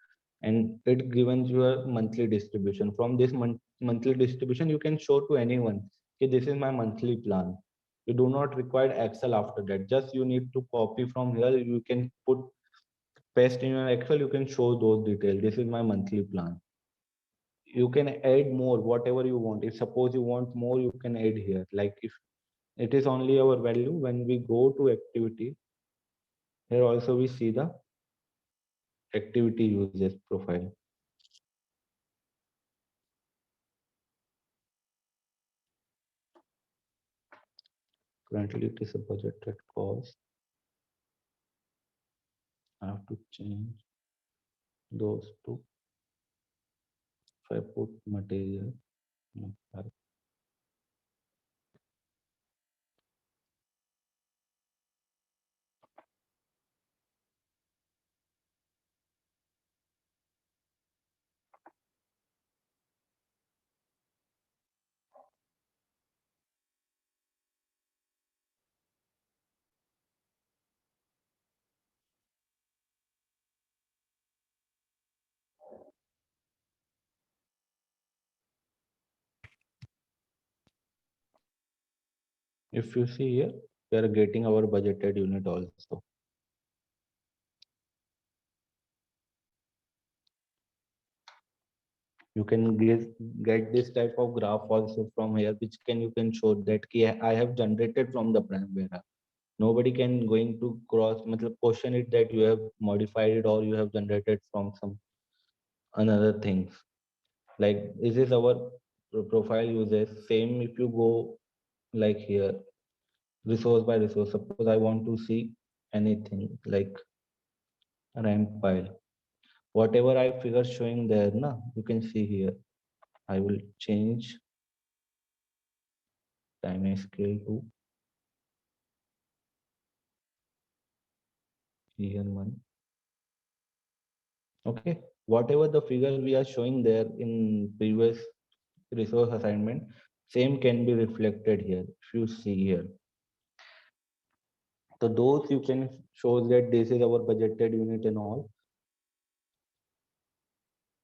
and it given you a monthly distribution. From this monthly distribution you can show to anyone, okay, this is my monthly plan. You do not require Excel after that, just you need to copy from here. You can put paste in your Excel, you can show those details. This is my monthly plan. You can add more whatever you want. If suppose you want more, you can add here. Like if it is only our value, when we go to activity, here also we see the activity uses profile. Currently it is a budgeted cost. I have to change those two. If I put material, if you see here, we are getting our budgeted unit also. You can get this type of graph also from here, which you can show that I have generated from the Primavera. Nobody can going to cross question it that you have modified it or you have generated from some another things. Like this is our profile uses. Same if you go like here, resource by resource. Suppose I want to see anything like ramp pile. Whatever I figure showing there, na, you can see here. I will change time scale to here one. Okay, whatever the figure we are showing there in previous resource assignment, same can be reflected here. If you see here, so those you can show that this is our budgeted unit and all.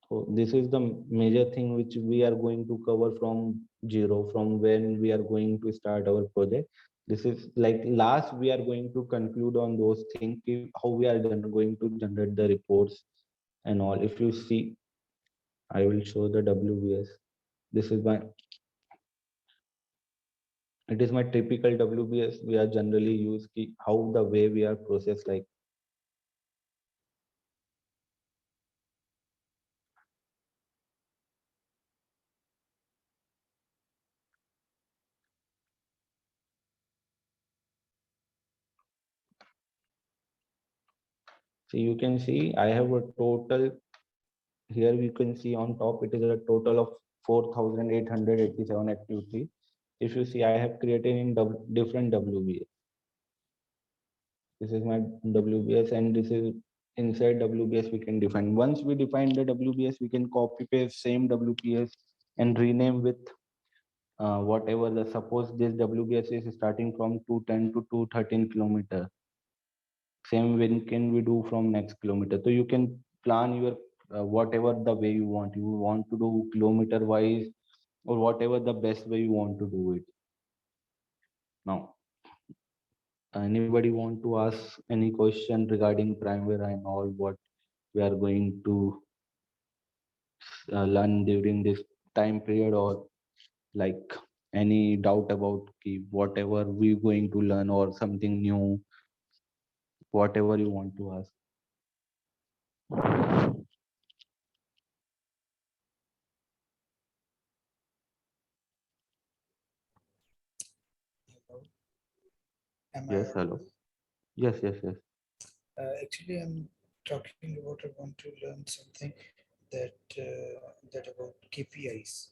So this is the major thing which we are going to cover from zero, from when we are going to start our project. This is like last we are going to conclude on those things, how we are going to generate the reports and all. If you see, I will show the WBS. This is my, it is my typical WBS. We are generally use how the way we are processed like. So you can see I have a total here. We can see on top it is a total of 4,887 activity. If you see, I have created in different WBS. This is my WBS, and this is inside WBS we can define. Once we define the WBS, we can copy paste same WBS and rename with whatever the, suppose this WBS is starting from 210 to 213 kilometer. Same when can we do from next kilometer. So you can plan your whatever the way you want. You want to do kilometer wise or whatever the best way you want to do it. Now, anybody want to ask any question regarding Primavera and all what we are going to learn during this time period, or like any doubt about whatever we going to learn or something new, whatever you want to ask. Yes, hello. Yes, yes, yes. Actually, I'm talking about I want to learn something that about KPIs.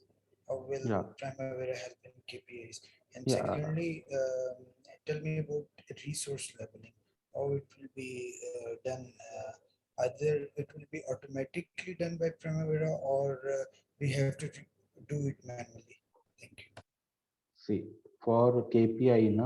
How will Yeah. Primavera help in KPIs? And Yeah, secondly, tell me about resource leveling. How it will be done? Either it will be automatically done by Primavera, or we have to do it manually. Thank you. see, for KPI,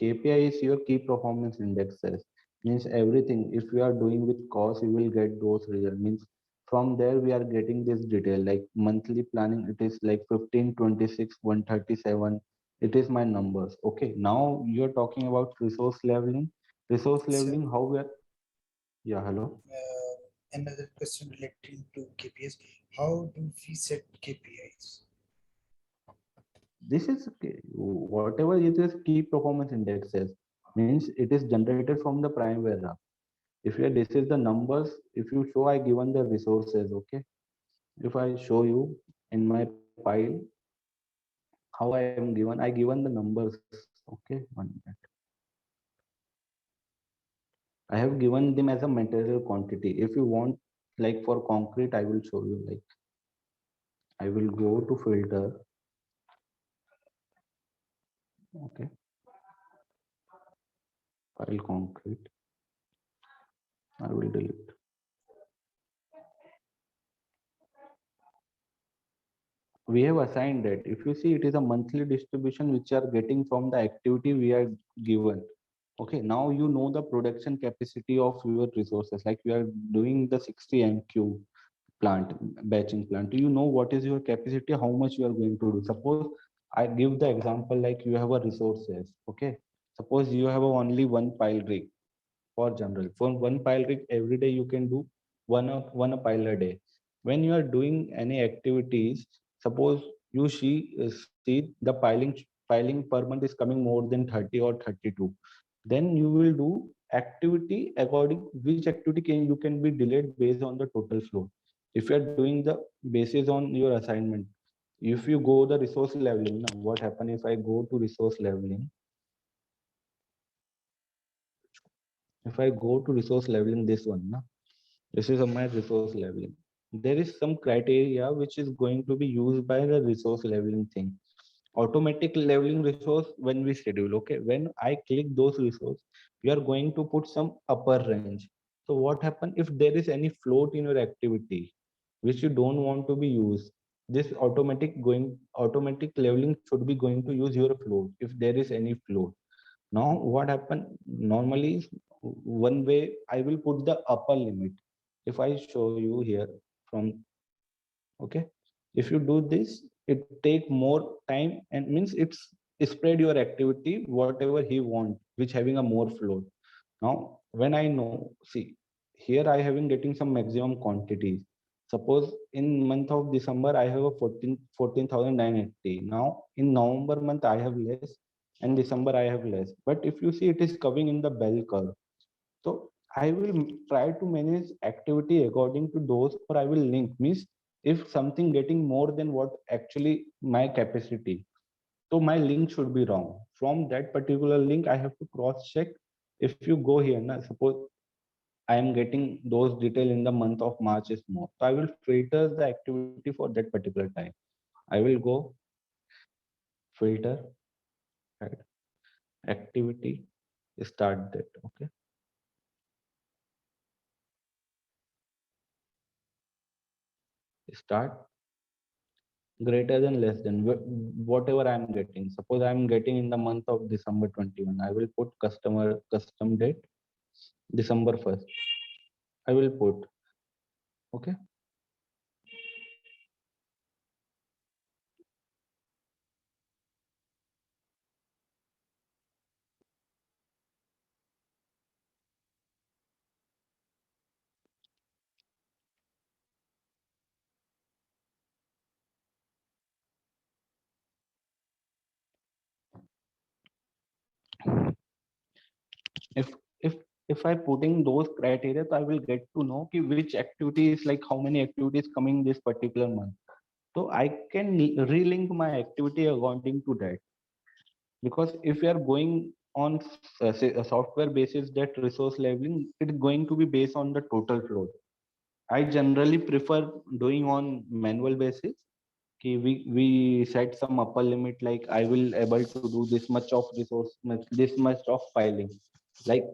KPI is your key performance indexes. Means everything. If you are doing with cost, you will get those results. Means from there we are getting this detail. Like monthly planning, it is like 15, 26, 137. It is my numbers. Okay. Now you're talking about resource leveling. Resource So, leveling, how we are. Yeah, hello. another question relating to KPIs. How do we set KPIs? This is whatever it is key performance indexes means it is generated from the Primavera. If you this is the numbers, if you show I given the resources, okay. If I show you in my file how I am given, I given the numbers, okay. 1 minute. I have given them as a material quantity. If you want like for concrete, I will show you like I will go to filter, okay, file concrete. I will delete. We have assigned it. If you see, it is a monthly distribution which are getting from the activity we are given. Okay, now you know the production capacity of your resources. Like you are doing the 60 MQ plant, batching plant. Do you know what is your capacity? How much you are going to do? Suppose I give the example like you have a resources. Okay, suppose you have only one pile rig for general. For one pile rig, every day you can do one a pile a day. When you are doing any activities, suppose you see the piling per month is coming more than 30 or 32, then you will do activity according which activity you can be delayed based on the total flow. If you are doing the basis on your assignment, if you go the resource leveling, now what happen if I go to resource leveling? If I go to resource leveling, this one, na, this is my resource leveling. There is some criteria which is going to be used by the resource leveling thing. Automatic leveling resource when we schedule. Okay, when I click those resource, we are going to put some upper range. So what happen if there is any float in your activity which you don't want to be used? This automatic leveling should be going to use your float if there is any float. Now what happened normally, one way I will put the upper limit. If I show you here from, okay, if you do this, it take more time and means it's spread your activity whatever he want, which having a more flow. Now when I know, see, here I having getting some maximum quantities. Suppose in month of December I have a 14,980. Now in November month I have less and December I have less. But if you see, it is coming in the bell curve. So I will try to manage activity according to those, or I will link. Means if something getting more than what actually my capacity, so my link should be wrong. From that particular link, I have to cross check. If you go here, na, suppose I am getting those detail in the month of March is more. So I will filter the activity for that particular time. I will go filter, right, activity, start date. Okay, start greater than less than whatever I'm getting. Suppose I'm getting in the month of December 21. I will put customer custom date December 1st. I will put, okay. If if if I putting those criteria, I will get to know ki which activities, like how many activities coming this particular month. So I can relink my activity according to that. Because if you are going on say a software basis, that resource leveling, it is going to be based on the total flow. I generally prefer doing on manual basis. we set some upper limit, like I will able to do this much of resource, this much of filing. Like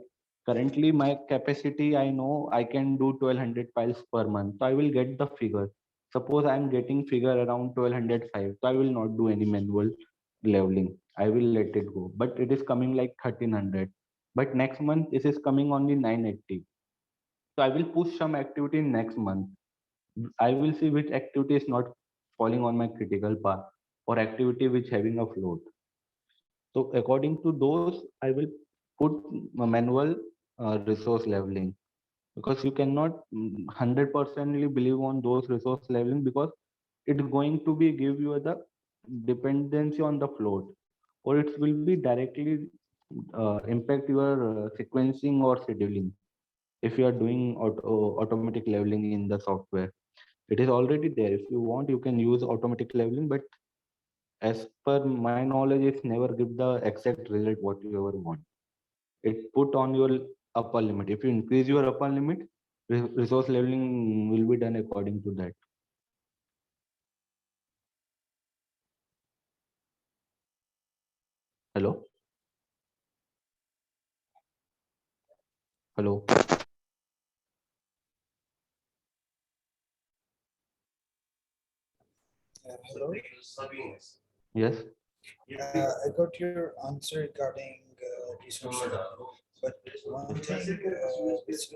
currently my capacity, I know I can do 1200 files per month. So I will get the figure. Suppose I'm getting figure around 1205. So I will not do any manual leveling. I will let it go. But it is coming like 1300. But next month this is coming only 980. So I will push some activity in next month. I will see which activity is not falling on my critical path or activity which having a float. So according to those, I will put a manual resource leveling, because you cannot 100%ly believe on those resource leveling, because it's going to be give you the dependency on the float, or it will be directly impact your sequencing or scheduling. If you are doing automatic leveling in the software, it is already there. If you want, you can use automatic leveling, but as per my knowledge, it's never give the exact result what you ever want. It put on your upper limit. If you increase your upper limit, resource leveling will be done according to that. Hello? Hello? Hello. Yes? I got your answer regarding resource level, but one thing which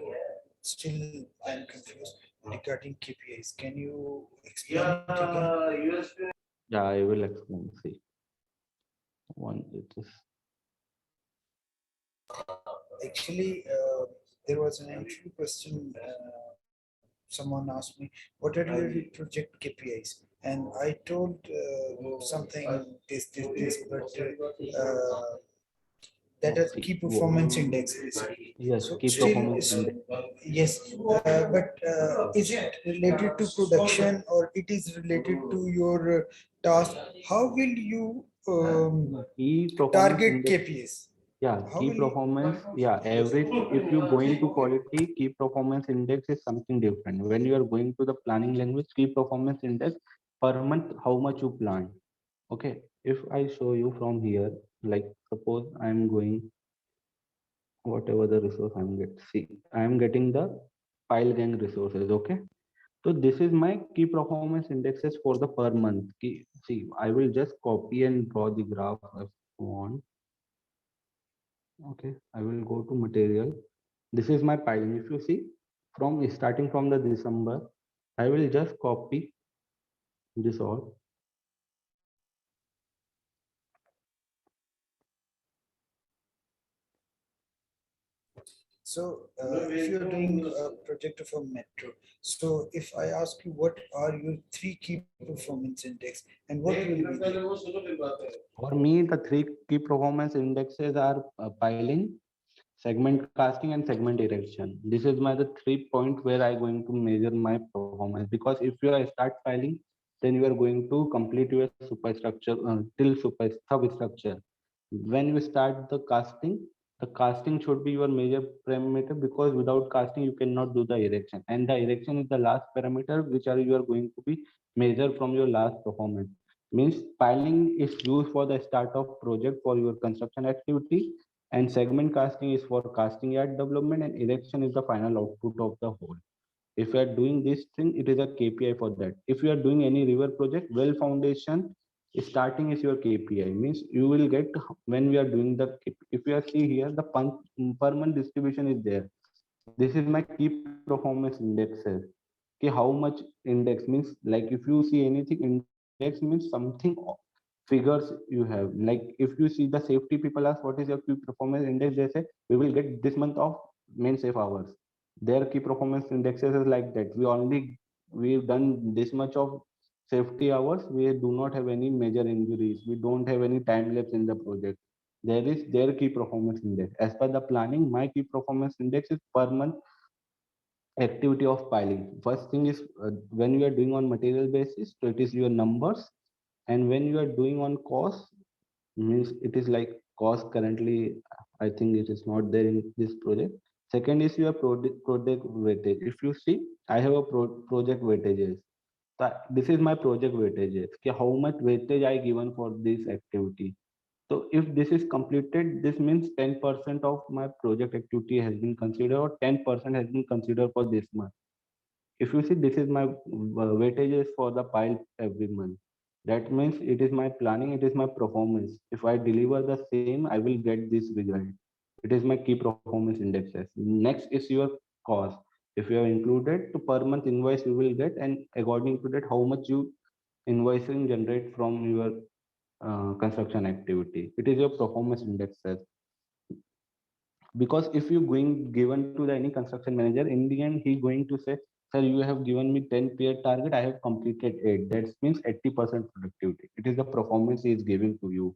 still I'm confused regarding KPIs. Can you explain it again? Yeah, I will explain. See, one, it is. Actually, there was an interview question. Someone asked me, "What are your project KPIs?" And I told something this, but that is See, key performance index basically. yes, So key still, performance index. yes, but is it related to production or it is related to your task? How will you Key performance target index. KPIs? Yeah, How key will you? performance. Yeah, every if you going to quality, key performance index is something different. When you are going to the planning language, key performance index per month, how much you plan. Okay, if I show you from here, like suppose I'm going whatever the resource I'm get. See, I'm getting the file gang resources. Okay, so this is my key performance indexes for the per month. See, I will just copy and draw the graph if you want. Okay, I will go to material. This is my piling. If you see, from starting from the December, I will just copy this all. So, if you're doing a project of a metro, so if I ask you what are your three key performance index and what will be there? For me, the three key performance indexes are piling, segment casting, and segment erection. This is my the 3 point where I going to measure my performance, because if you are start filing, then you are going to complete your superstructure till super substructure. When you start the casting should be your major parameter, because without casting you cannot do the erection, and the erection is the last parameter which are you are going to be measure from your last performance. Means piling is used for the start of project for your construction activity, and segment casting is for casting yard development, and erection is the final output of the whole. If you are doing this thing, it is a KPI for that. If you are doing any river project, well foundation starting is your KPI. Means you will get when we are doing the, if you are see here, the per month distribution is there. This is my key performance indexes. Okay, how much index means, like if you see anything, index means something figures you have. Like if you see the safety, people ask what is your key performance index, they say we will get this month of main safe hours. Their key performance indexes is like that. We've done this much of safety hours, we do not have any major injuries, we don't have any time lapse in the project. There is their key performance index. As per the planning, my key performance index is per month activity of piling. First thing is when you are doing on material basis, so it is your numbers. And when you are doing on cost, means it is like cost currently, I think it is not there in this project. Second is your project weightage. If you see, I have a project weightages. This is my project weightages. How much weightage I given for this activity. So if this is completed, this means 10% of my project activity has been considered or 10% has been considered for this month. If you see, this is my weightages for the pile every month. That means it is my planning, it is my performance. If I deliver the same, I will get this result. It is my key performance indexes. Next is your cost. If you have included to per month invoice, you will get, and according to that, how much you invoicing generate from your construction activity. It is your performance indexes. Because if you going given to the any construction manager, in the end he going to say, sir, you have given me 10 period target, I have completed 8. That means 80% productivity. It is the performance he is giving to you.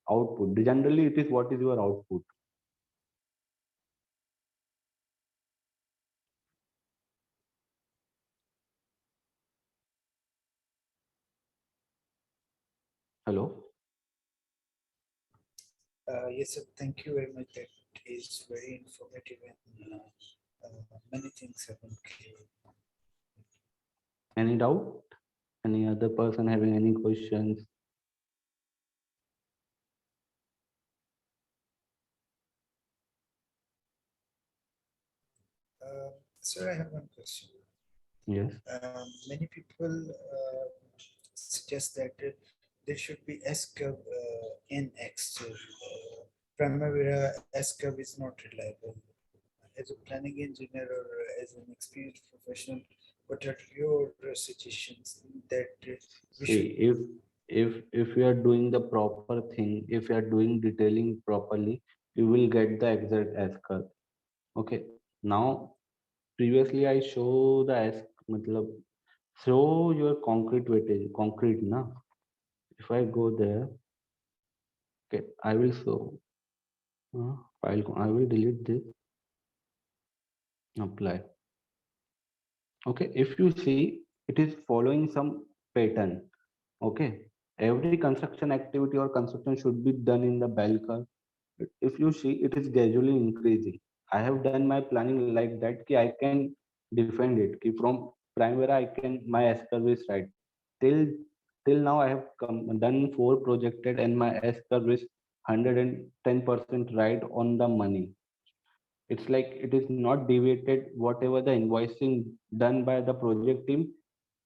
Output, generally it is what is your output. Hello. Yes, sir. Thank you very much. That is very informative and many things have been clear. Any doubt? Any other person having any questions? Sir, I have one question. Yes. Many people suggest that there should be S curve in X. Primavera S curve is not reliable. As a planning engineer or as an experienced professional, what are your suggestions that we See, should? if you are doing the proper thing, if you are doing detailing properly, you will get the exact as curve. Okay. Now previously I show the as matlab show your concrete weightage, concrete na. If I go there, okay, I will show file. I will delete this. Apply. Okay, if you see, it is following some pattern. Okay, every construction activity or construction should be done in the bell curve. If you see, it is gradually increasing. I have done my planning like that. Ki I can defend it. Ki from primary, I can my S curve is right. Till till now, I have done 4 projected, and my S curve is 110% right on the money. It's like it is not deviated whatever the invoicing done by the project team.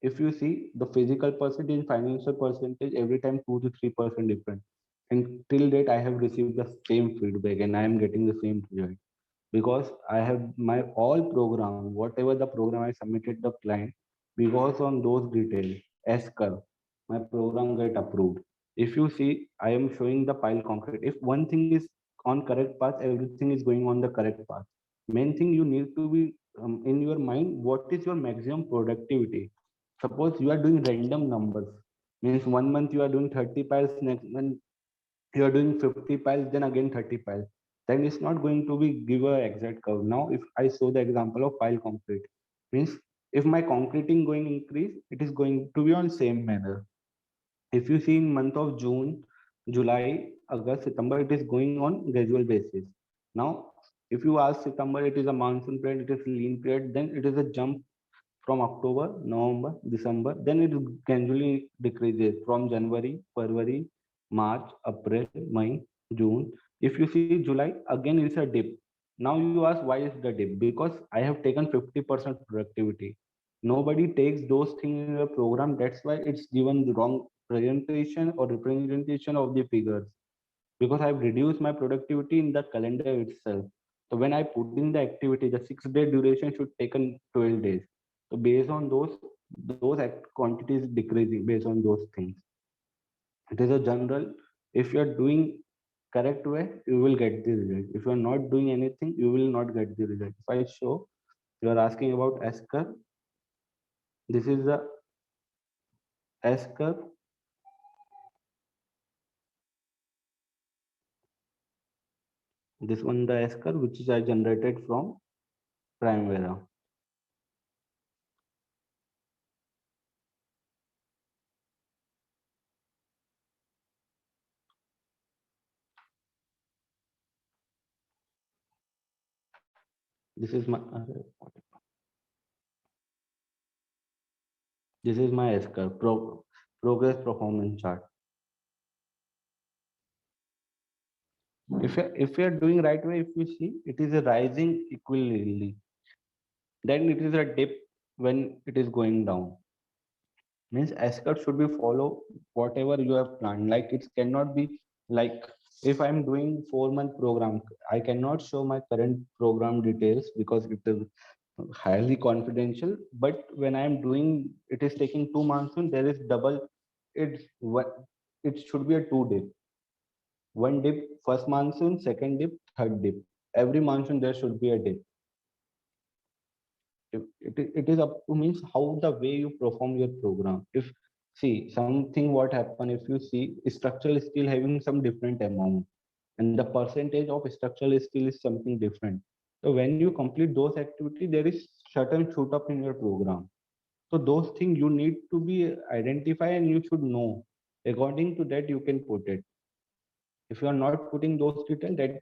If you see the physical percentage, financial percentage, every time 2 to 3% different. And till date, I have received the same feedback and I am getting the same result because I have my all program, whatever the program I submitted the client, because on those details, as curve, my program get approved. If you see, I am showing the pile concrete. If one thing is on correct path, everything is going on the correct path. Main thing you need to be in your mind, what is your maximum productivity? Suppose you are doing random numbers, means 1 month you are doing 30 piles, next month you are doing 50 piles, then again 30 piles, then it's not going to be give a exact curve. Now if I show the example of pile concrete, means if my concreting going increase, it is going to be on same manner. If you see in month of June, July, August, September, it is going on gradual basis. Now if you ask September, it is a monsoon period, it is lean period, then it is a jump from October, November, December, then it gradually decreases from January, February, March, April, May, June. If you see July, again it's a dip. Now you ask why is the dip? Because I have taken 50% productivity. Nobody takes those things in the program. That's why it's given the wrong presentation or representation of the figures. Because I've reduced my productivity in the calendar itself. So when I put in the activity, the 6 day duration should take 12 days. So based on those quantities decreasing based on those things. It is a general. If you are doing correct way, you will get the result. If you are not doing anything, you will not get the result. If I show, you are asking about S curve. This is the S curve. This one the S curve which is I generated from Primavera. This is my This is my SCAR, progress performance chart. If you are doing right way, if you see, it is a rising equally. Then it is a dip when it is going down. Means SCAR should be follow whatever you have planned. Like it cannot be like if I'm doing 4 month program, I cannot show my current program details because it is highly confidential. But when I'm doing, it is taking 2 months, and there is double. It's what it should be a two dip. One dip, first monsoon, second dip, third dip. Every monsoon there should be a dip. It is up to means how the way you perform your program. If see something what happen, if you see structural is still having some different amount, and the percentage of structural skill is something different. So when you complete those activity, there is certain shoot up in your program. So those things you need to be identify, and you should know. According to that you can put it. If you are not putting those details, that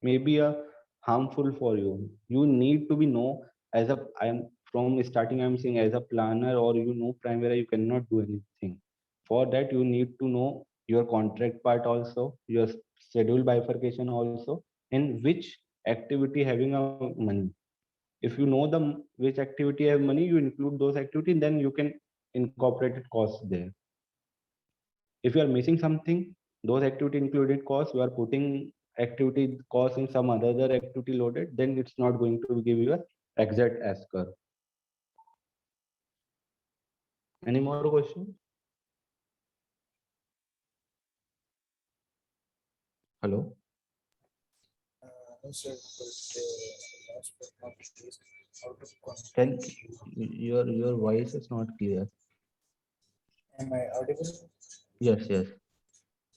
may be a harmful for you. You need to be know, as a I am from starting I'm saying, as a planner or primary, you cannot do anything. For that you need to know your contract part also, your schedule bifurcation also, and which activity having a money. If you know the which activity have money, you include those activity, then you can incorporate it cost there. If you are missing something, those activity included costs, you are putting activity cost in some other activity loaded, then it's not going to give you a exact as curve. Any more questions? Hello? No, sir, but last but not least, out of Can contact you. your voice is not clear. Am I audible? Yes, yes.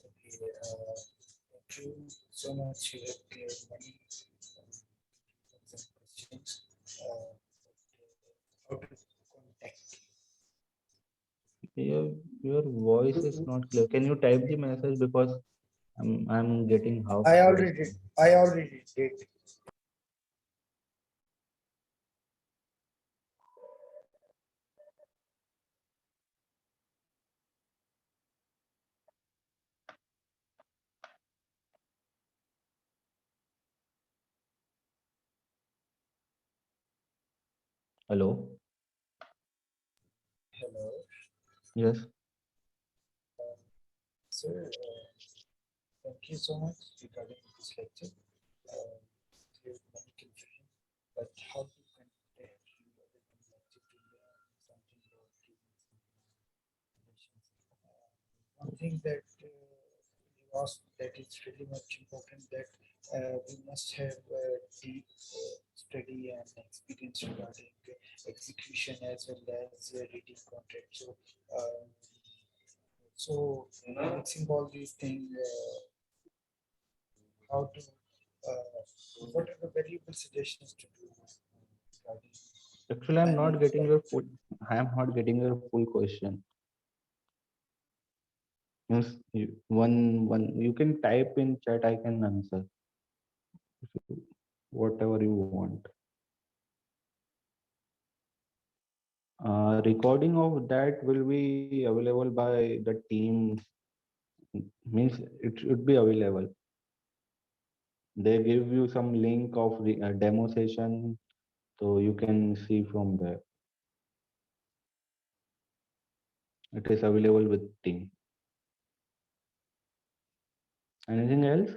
Okay, thank you so much. You have cleared many some questions. How to contact? Your voice is not clear. Can you type the message, because I'm getting half I already, understand. I already did. Hello? Hello, Yes. sir. Thank you so much regarding this lecture. There's many confusion, but how to contact you other than lecture to learn something about giving some conditions. One thing that you asked that is really much important, that we must have deep study and experience regarding execution as well as reading contract. Mixing all these things, how to, what are the valuable suggestions to do regarding Actually, I'm not planning? getting your full. I am not getting your full question. Yes, one you can type in chat. I can answer whatever you want. Recording of that will be available by the team. Means it should be available. They give you some link of the demo session, so you can see from there. It is available with team. Anything else?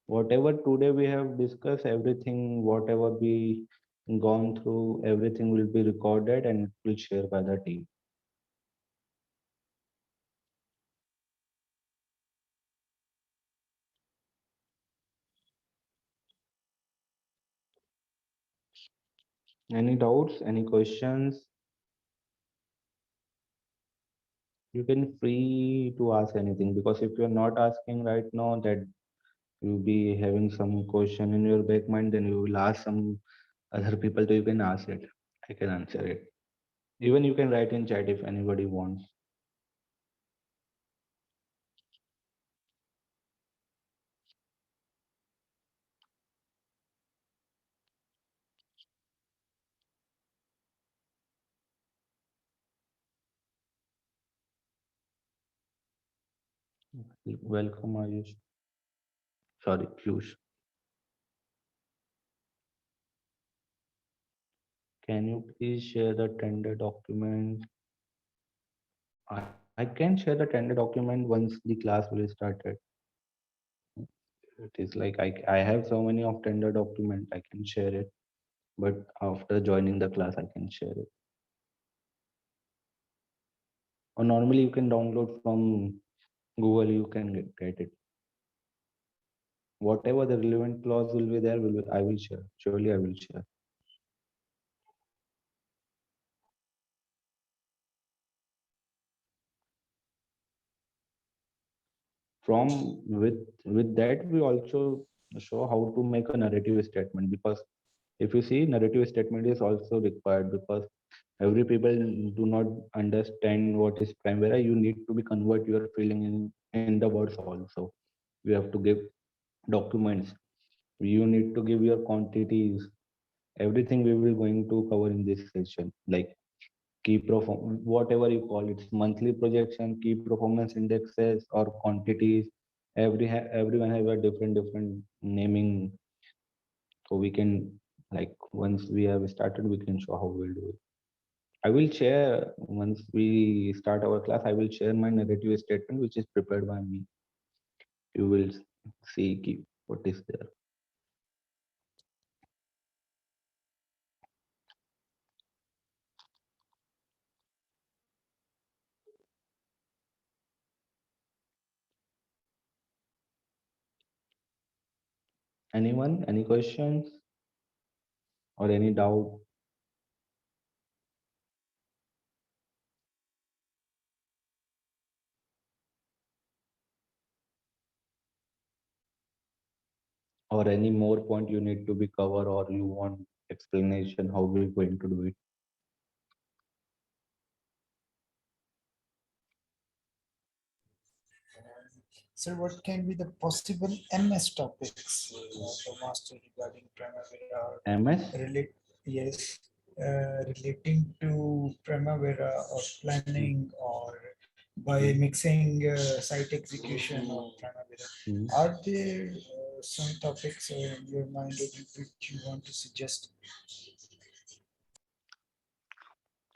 Whatever today we have discussed, everything, whatever we gone through, everything will be recorded and it will share by the team. Any doubts, any questions? You can free to ask anything, because if you're not asking right now, that you'll be having some question in your back mind, then you will ask some other people, so you can ask it. I can answer it. Even you can write in chat if anybody wants. Welcome, Ayush. Sorry, Piyush. Can you please share the tender document? I can share the tender document once the class will started. It is like I have so many of tender document, I can share it, but after joining the class, I can share it. Or normally you can download from Google, you can get it. Whatever the relevant clause will be there, I will share. Surely I will share. From with that, we also show how to make a narrative statement, because if you see, narrative statement is also required, because every people do not understand what is Primavera. You need to be convert your feeling in the words also. You have to give documents, you need to give your quantities, everything we will going to cover in this session, like key perform whatever you call it, monthly projection, key performance indexes or quantities. Everyone have a different naming, so we can, like, once we have started, we can show how we'll do it. I will share once we start our class. I will share my narrative statement, which is prepared by me. You will see what is there. Anyone? Any questions or any doubt or any more point you need to be covered, or you want explanation how we're going to do it? Sir, what can be the possible MS topics for master regarding Primavera or MS? relate? Yes, relating to Primavera or planning or by mixing site execution of Primavera. Hmm. Are there some topics in your mind which you want to suggest?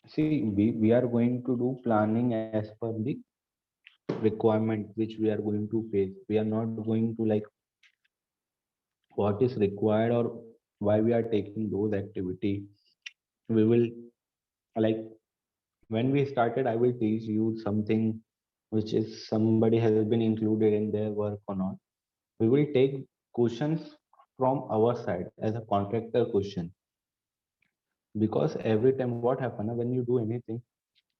See, we are going to do planning as per the requirement which we are going to face. We are not going to like what is required or why we are taking those activity. We will, like, when we started, I will teach you something which is somebody has been included in their work or not. We will take questions from our side as a contractor question, because every time what happen when you do anything,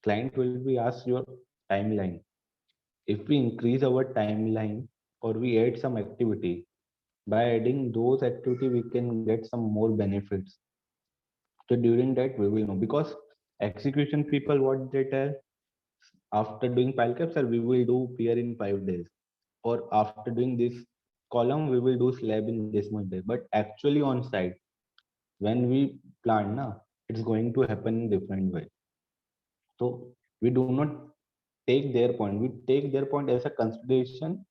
client will be asked your timeline. If we increase our timeline or we add some activity, by adding those activity we can get some more benefits. So during that we will know, because execution people what they tell, after doing pile capture we will do pier in 5 days, or after doing this column we will do slab in this much day. But actually on site, when we plan na, it's going to happen in different way. So we do not take their point, we take their point as a consideration.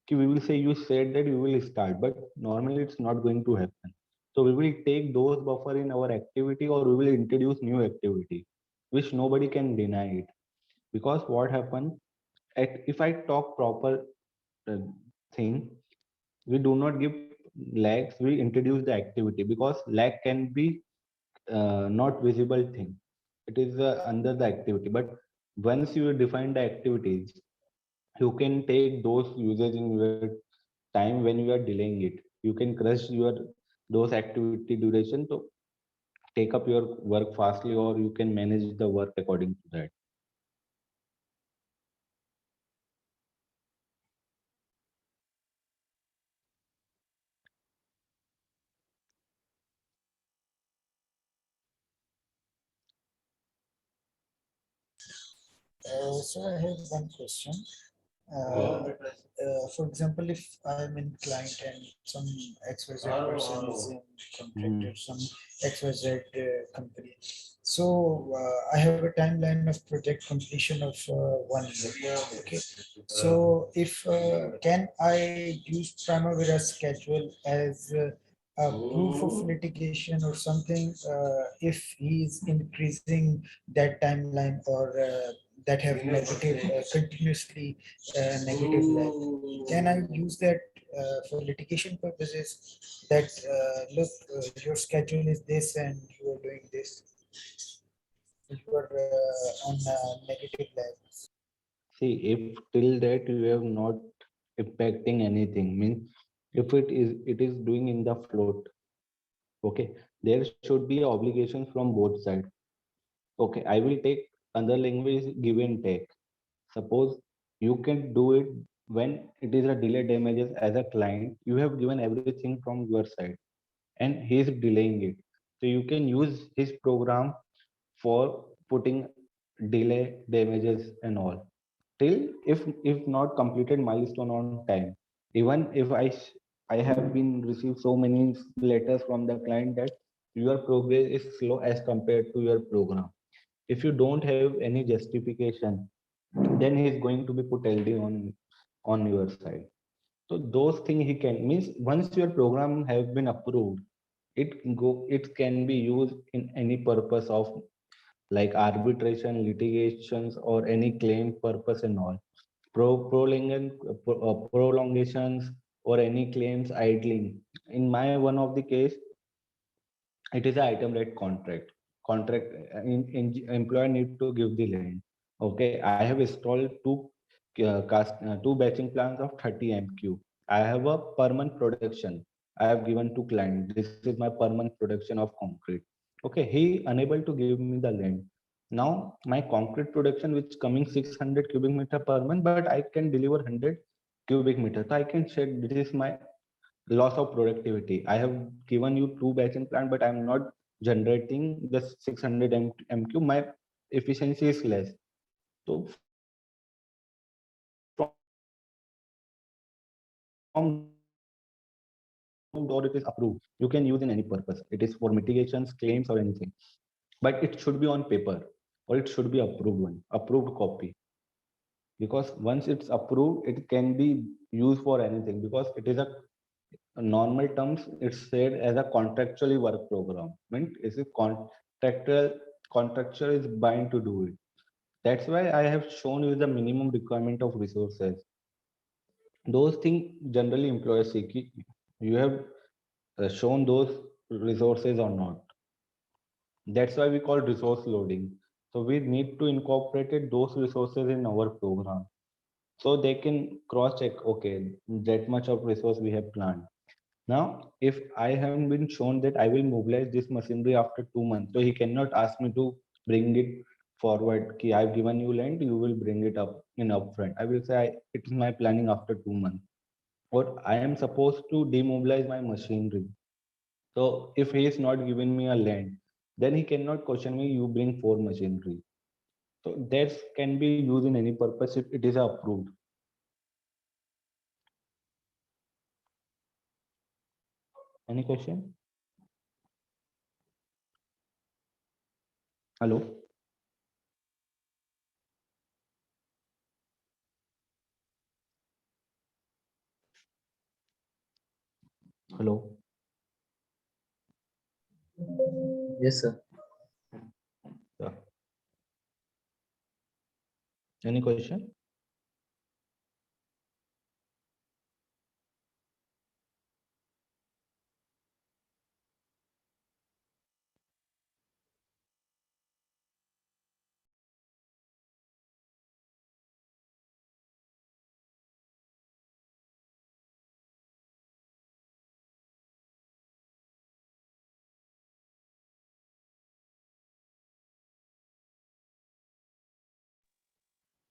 Ki we will say you said that you will start, but normally it's not going to happen. So we will take those buffer in our activity, or we will introduce new activity which nobody can deny it. Because what happened, if I talk proper uh, thing, we do not give lags, we introduce the activity, because lag can be not visible thing, it is under the activity. But once you define the activities, you can take those usage in your time when you are delaying it. You can crush your those activity duration to take up your work fastly, or you can manage the work according to that. So I have one question. For example, if I'm in client and some XYZ person is in Mhm. contractor, some XYZ company. So I have a timeline of project completion of 1 year. Okay. So if can I use Primavera schedule as a proof of litigation or something if he is increasing that timeline or that have negative continuously negative lag? Can I use that for litigation purposes? That look, your schedule is this and you are doing this. You are on negative lag. See, if till that you have not impacting anything, means if it is doing in the float, okay, there should be obligations from both sides. Okay, I will take other language give and take. Suppose you can do it when it is a delay damages as a client, you have given everything from your side and he is delaying it. So you can use his program for putting delay damages and all till if not completed milestone on time. Even if I have been received so many letters from the client that your progress is slow as compared to your program. If you don't have any justification, then he is going to be put LD on your side. So those things he can means once your program have been approved, it can be used in any purpose of like arbitration, litigations, or any claim purpose and all. Prolongations or any claims idling. In my one of the case, it is an item rate contract. Contract employer need to give the land. Okay, I have installed two batching plants of 30 MQ. I have a permanent production. I have given to client. This is my permanent production of concrete. Okay, he unable to give me the land. Now my concrete production, which coming 600 cubic meter per month, but I can deliver 100 cubic meter. So I can check this is my loss of productivity. I have given you two batching plant, but I'm not generating the 600 MQ. My efficiency is less. So from there it is approved. It can be used in any purpose. It is approved or it is approved or it is approved. You can use in any purpose. It is for mitigations, claims or anything. But it should be on paper or it should be approved one, approved copy. Because once it's approved, it can be used for anything because it is a normal terms it's said as a contractually work program. Means is a contractual is bound to do it. That's why I have shown you the minimum requirement of resources. Those things generally employers seek. You have shown those resources or not. That's why we call resource loading. So we need to incorporate those resources in our program so they can cross check, okay, that much of resource we have planned. Now, if I haven't been shown that I will mobilize this machinery after 2 months, so he cannot ask me to bring it forward. Ki I've given you land, you will bring it up in upfront. I will say it is my planning after 2 months, or I am supposed to demobilize my machinery. So if he is not giving me a land, then he cannot question me. You bring four machinery. So that can be used in any purpose if it is approved. Any question? Hello. Hello. Yes, sir. Yeah. Any question?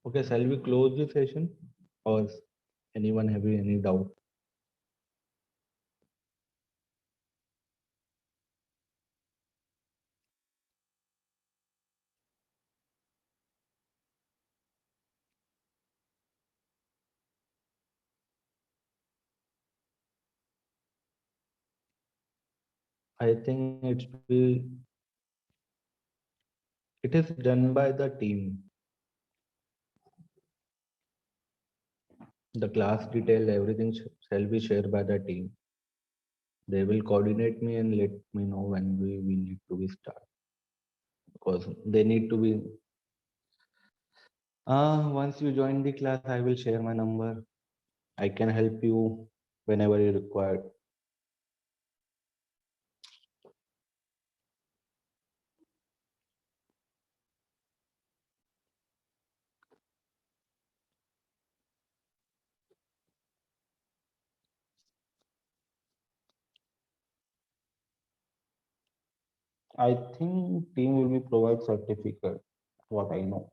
Okay, shall we close the session or anyone having any doubt? I think it will It is done by the team. The class detail, everything shall be shared by the team. They will coordinate me and let me know when we need to be start because they need to be. Once you join the class, I will share my number. I can help you whenever you require. I think team will be provide certificate. What I know,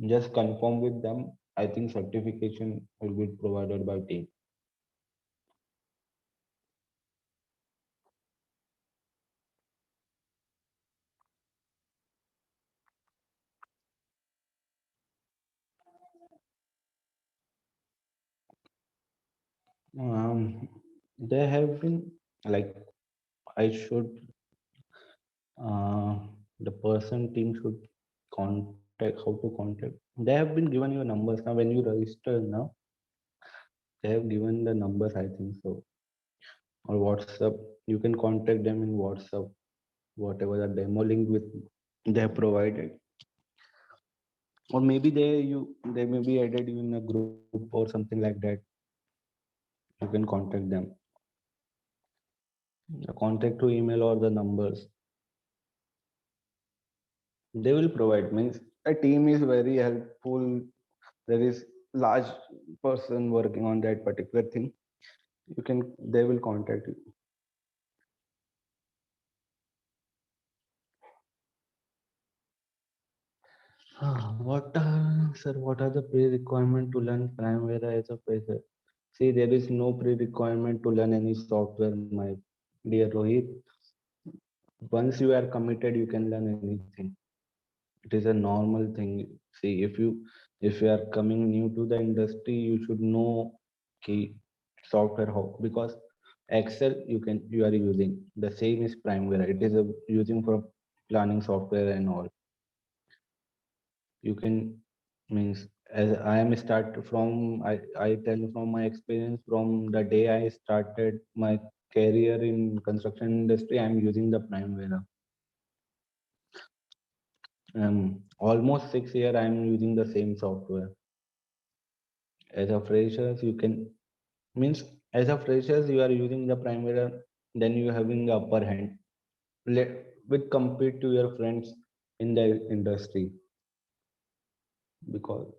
just confirm with them. I think certification will be provided by team. Um, there have been like I should the person team should contact how to contact. They have been given your numbers now when you register now. They have given the numbers, I think so, or WhatsApp. You can contact them in WhatsApp, whatever the demo link with they have provided, or maybe they may be added you in a group or something like that. You can contact them. The contact to email or the numbers they will provide means a team is very helpful. There is large person working on that particular thing. You can they will contact you. What are the pre-requirement to learn Primavera as a fresher? See, there is no pre-requirement to learn any software, my dear Rohit. Once you are committed, you can learn anything. It is a normal thing. See, if you are coming new to the industry, you should know key software how because Excel you are using the same is Primavera. It is using for planning software and all. You can means as I am start from I tell you from my experience from the day I started my career in construction industry, I am using the Primavera. Almost 6 years I am using the same software. As a freshers, you can means as a freshers you are using the Primavera, then you having the upper hand with compete to your friends in the industry because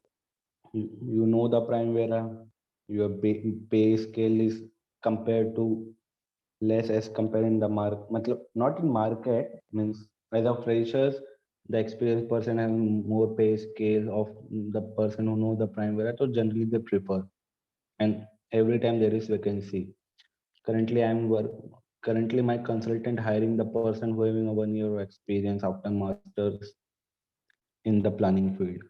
you know the Primavera, your pay scale is compared to less as compared in the matlab, not in market means as a freshers the experienced person has more pay scale of the person who know the Primavera, so generally they prefer and every time there is vacancy. Currently currently my consultant hiring the person who having a 1 year of experience after masters in the planning field.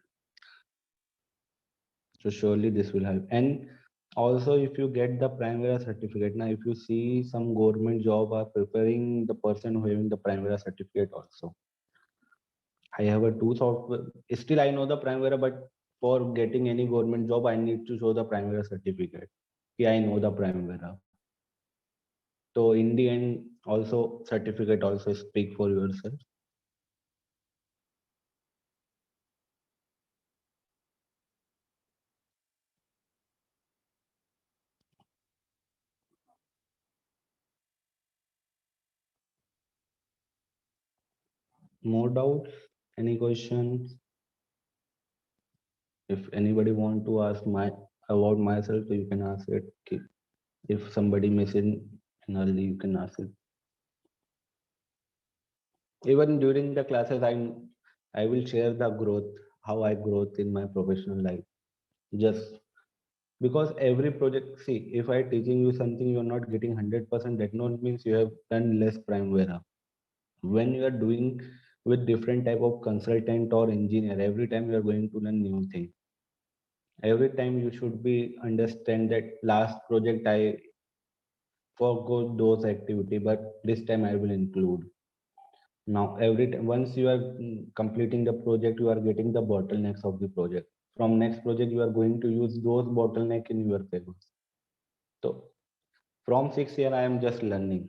So surely this will help. And also if you get the Primavera certificate, now if you see some government job are preparing the person who having the Primavera certificate also. I have a two software. Still I know the Primavera, but for getting any government job, I need to show the Primavera certificate. Yeah, I know the Primavera. So in the end, also certificate also speak for yourself. More doubts? Any questions? If anybody want to ask my about myself, so you can ask it. If somebody missing in early, you can ask it. Even during the classes, I will share the growth, how I growth in my professional life. Just because every project, see, if I teaching you something, you're not getting 100%. That not means you have done less Primavera. When you are doing with different type of consultant or engineer, every time you are going to learn new thing. Every time you should be understand that last project I forgot those activity, but this time I will include. Now every time once you are completing the project, you are getting the bottlenecks of the project. From next project you are going to use those bottleneck in your favor. So from 6 year I am just learning.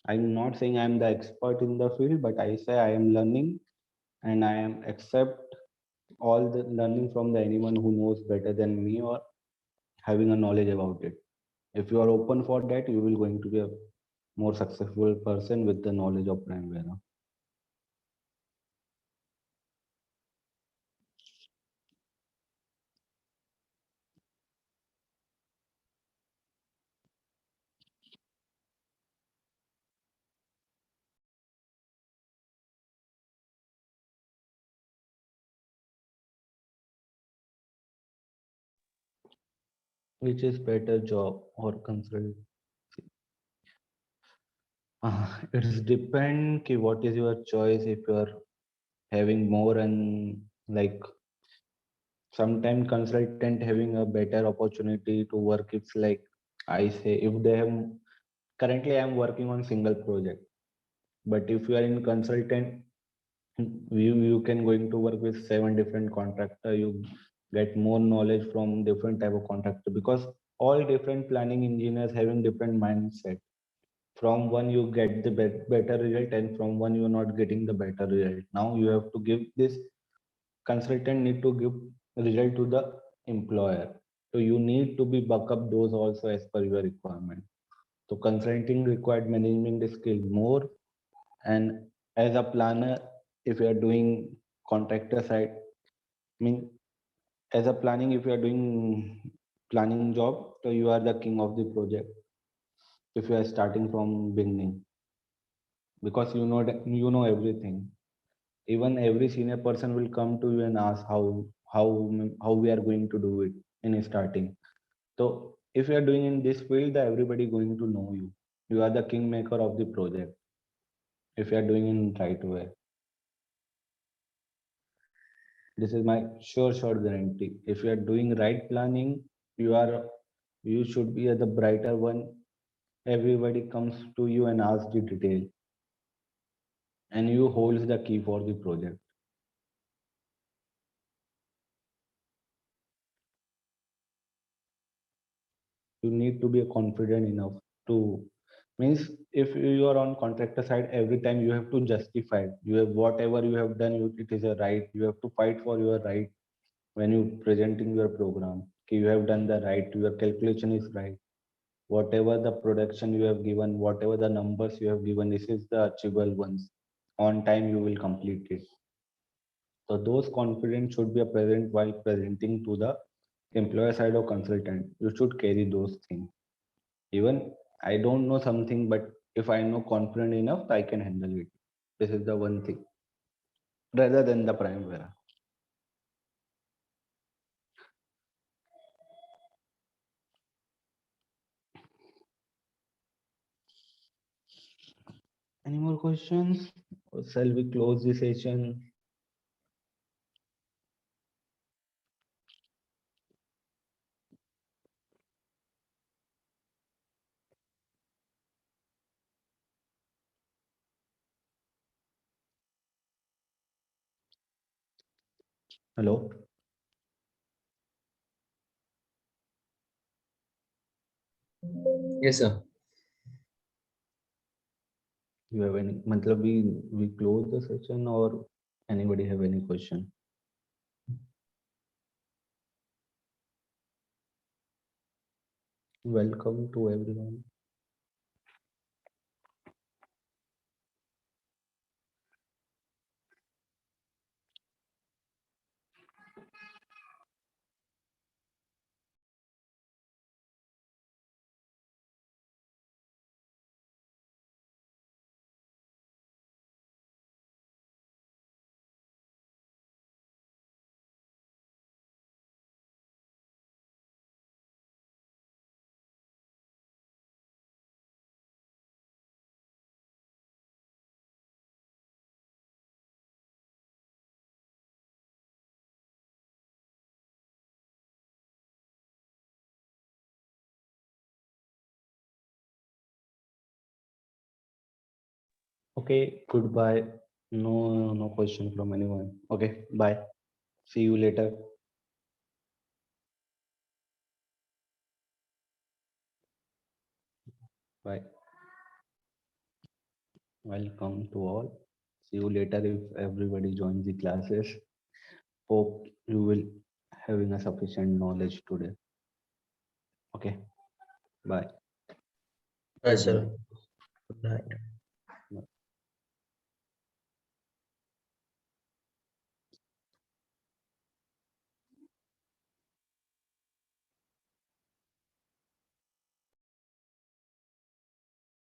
I'm not saying I'm the expert in the field, but I say I am learning, and I am accept all the learning from the anyone who knows better than me or having a knowledge about it. If you are open for that, you will going to be a more successful person with the knowledge of Primavera. Which is better, job or consult? It's depend ki what is your choice. If you are having more and like sometime consultant having a better opportunity to work, it's like I say if they have currently I'm working on single project, but if you are in consultant, you can going to work with 7 different contractor. You get more knowledge from different type of contractor, because all different planning engineers having different mindset. From one you get the better result, and from one you are not getting the better result. Now you have to give this consultant need to give result to the employer, so you need to be buck up those also as per your requirement. So consulting required management skill more. And as a planner, if you are doing contractor side, mean as a planning, if you are doing planning job, so you are the king of the project if you are starting from beginning, because you know that you know everything. Even every senior person will come to you and ask how how we are going to do it in starting. So if you are doing in this field, everybody going to know you. You are the kingmaker of the project if you are doing in right way. This is my sure short guarantee. If you are doing right planning, you should be the brighter one. Everybody comes to you and asks the detail, and you holds the key for the project. You need to be confident enough to, means if you are on contractor side, every time you have to justify it. You have whatever you have done, it is a right. You have to fight for your right when you presenting your program. Okay, you have done the right, your calculation is right, whatever the production you have given, whatever the numbers you have given, this is the achievable ones. On time you will complete it. So those confidence should be present while presenting to the employer side or consultant. You should carry those things. Even I don't know something, but if I know confident enough, I can handle it. This is the one thing rather than the Primavera. Any more questions? Or shall we close the session? Hello? Yes, sir. You have any? Matlab we close the session, or anybody have any question? Welcome to everyone. Okay, goodbye. No question from anyone. Okay, bye. See you later. Bye. Welcome to all. See you later if everybody joins the classes. Hope you will having a sufficient knowledge today. Okay, bye. Bye, Good sir. night. Good night.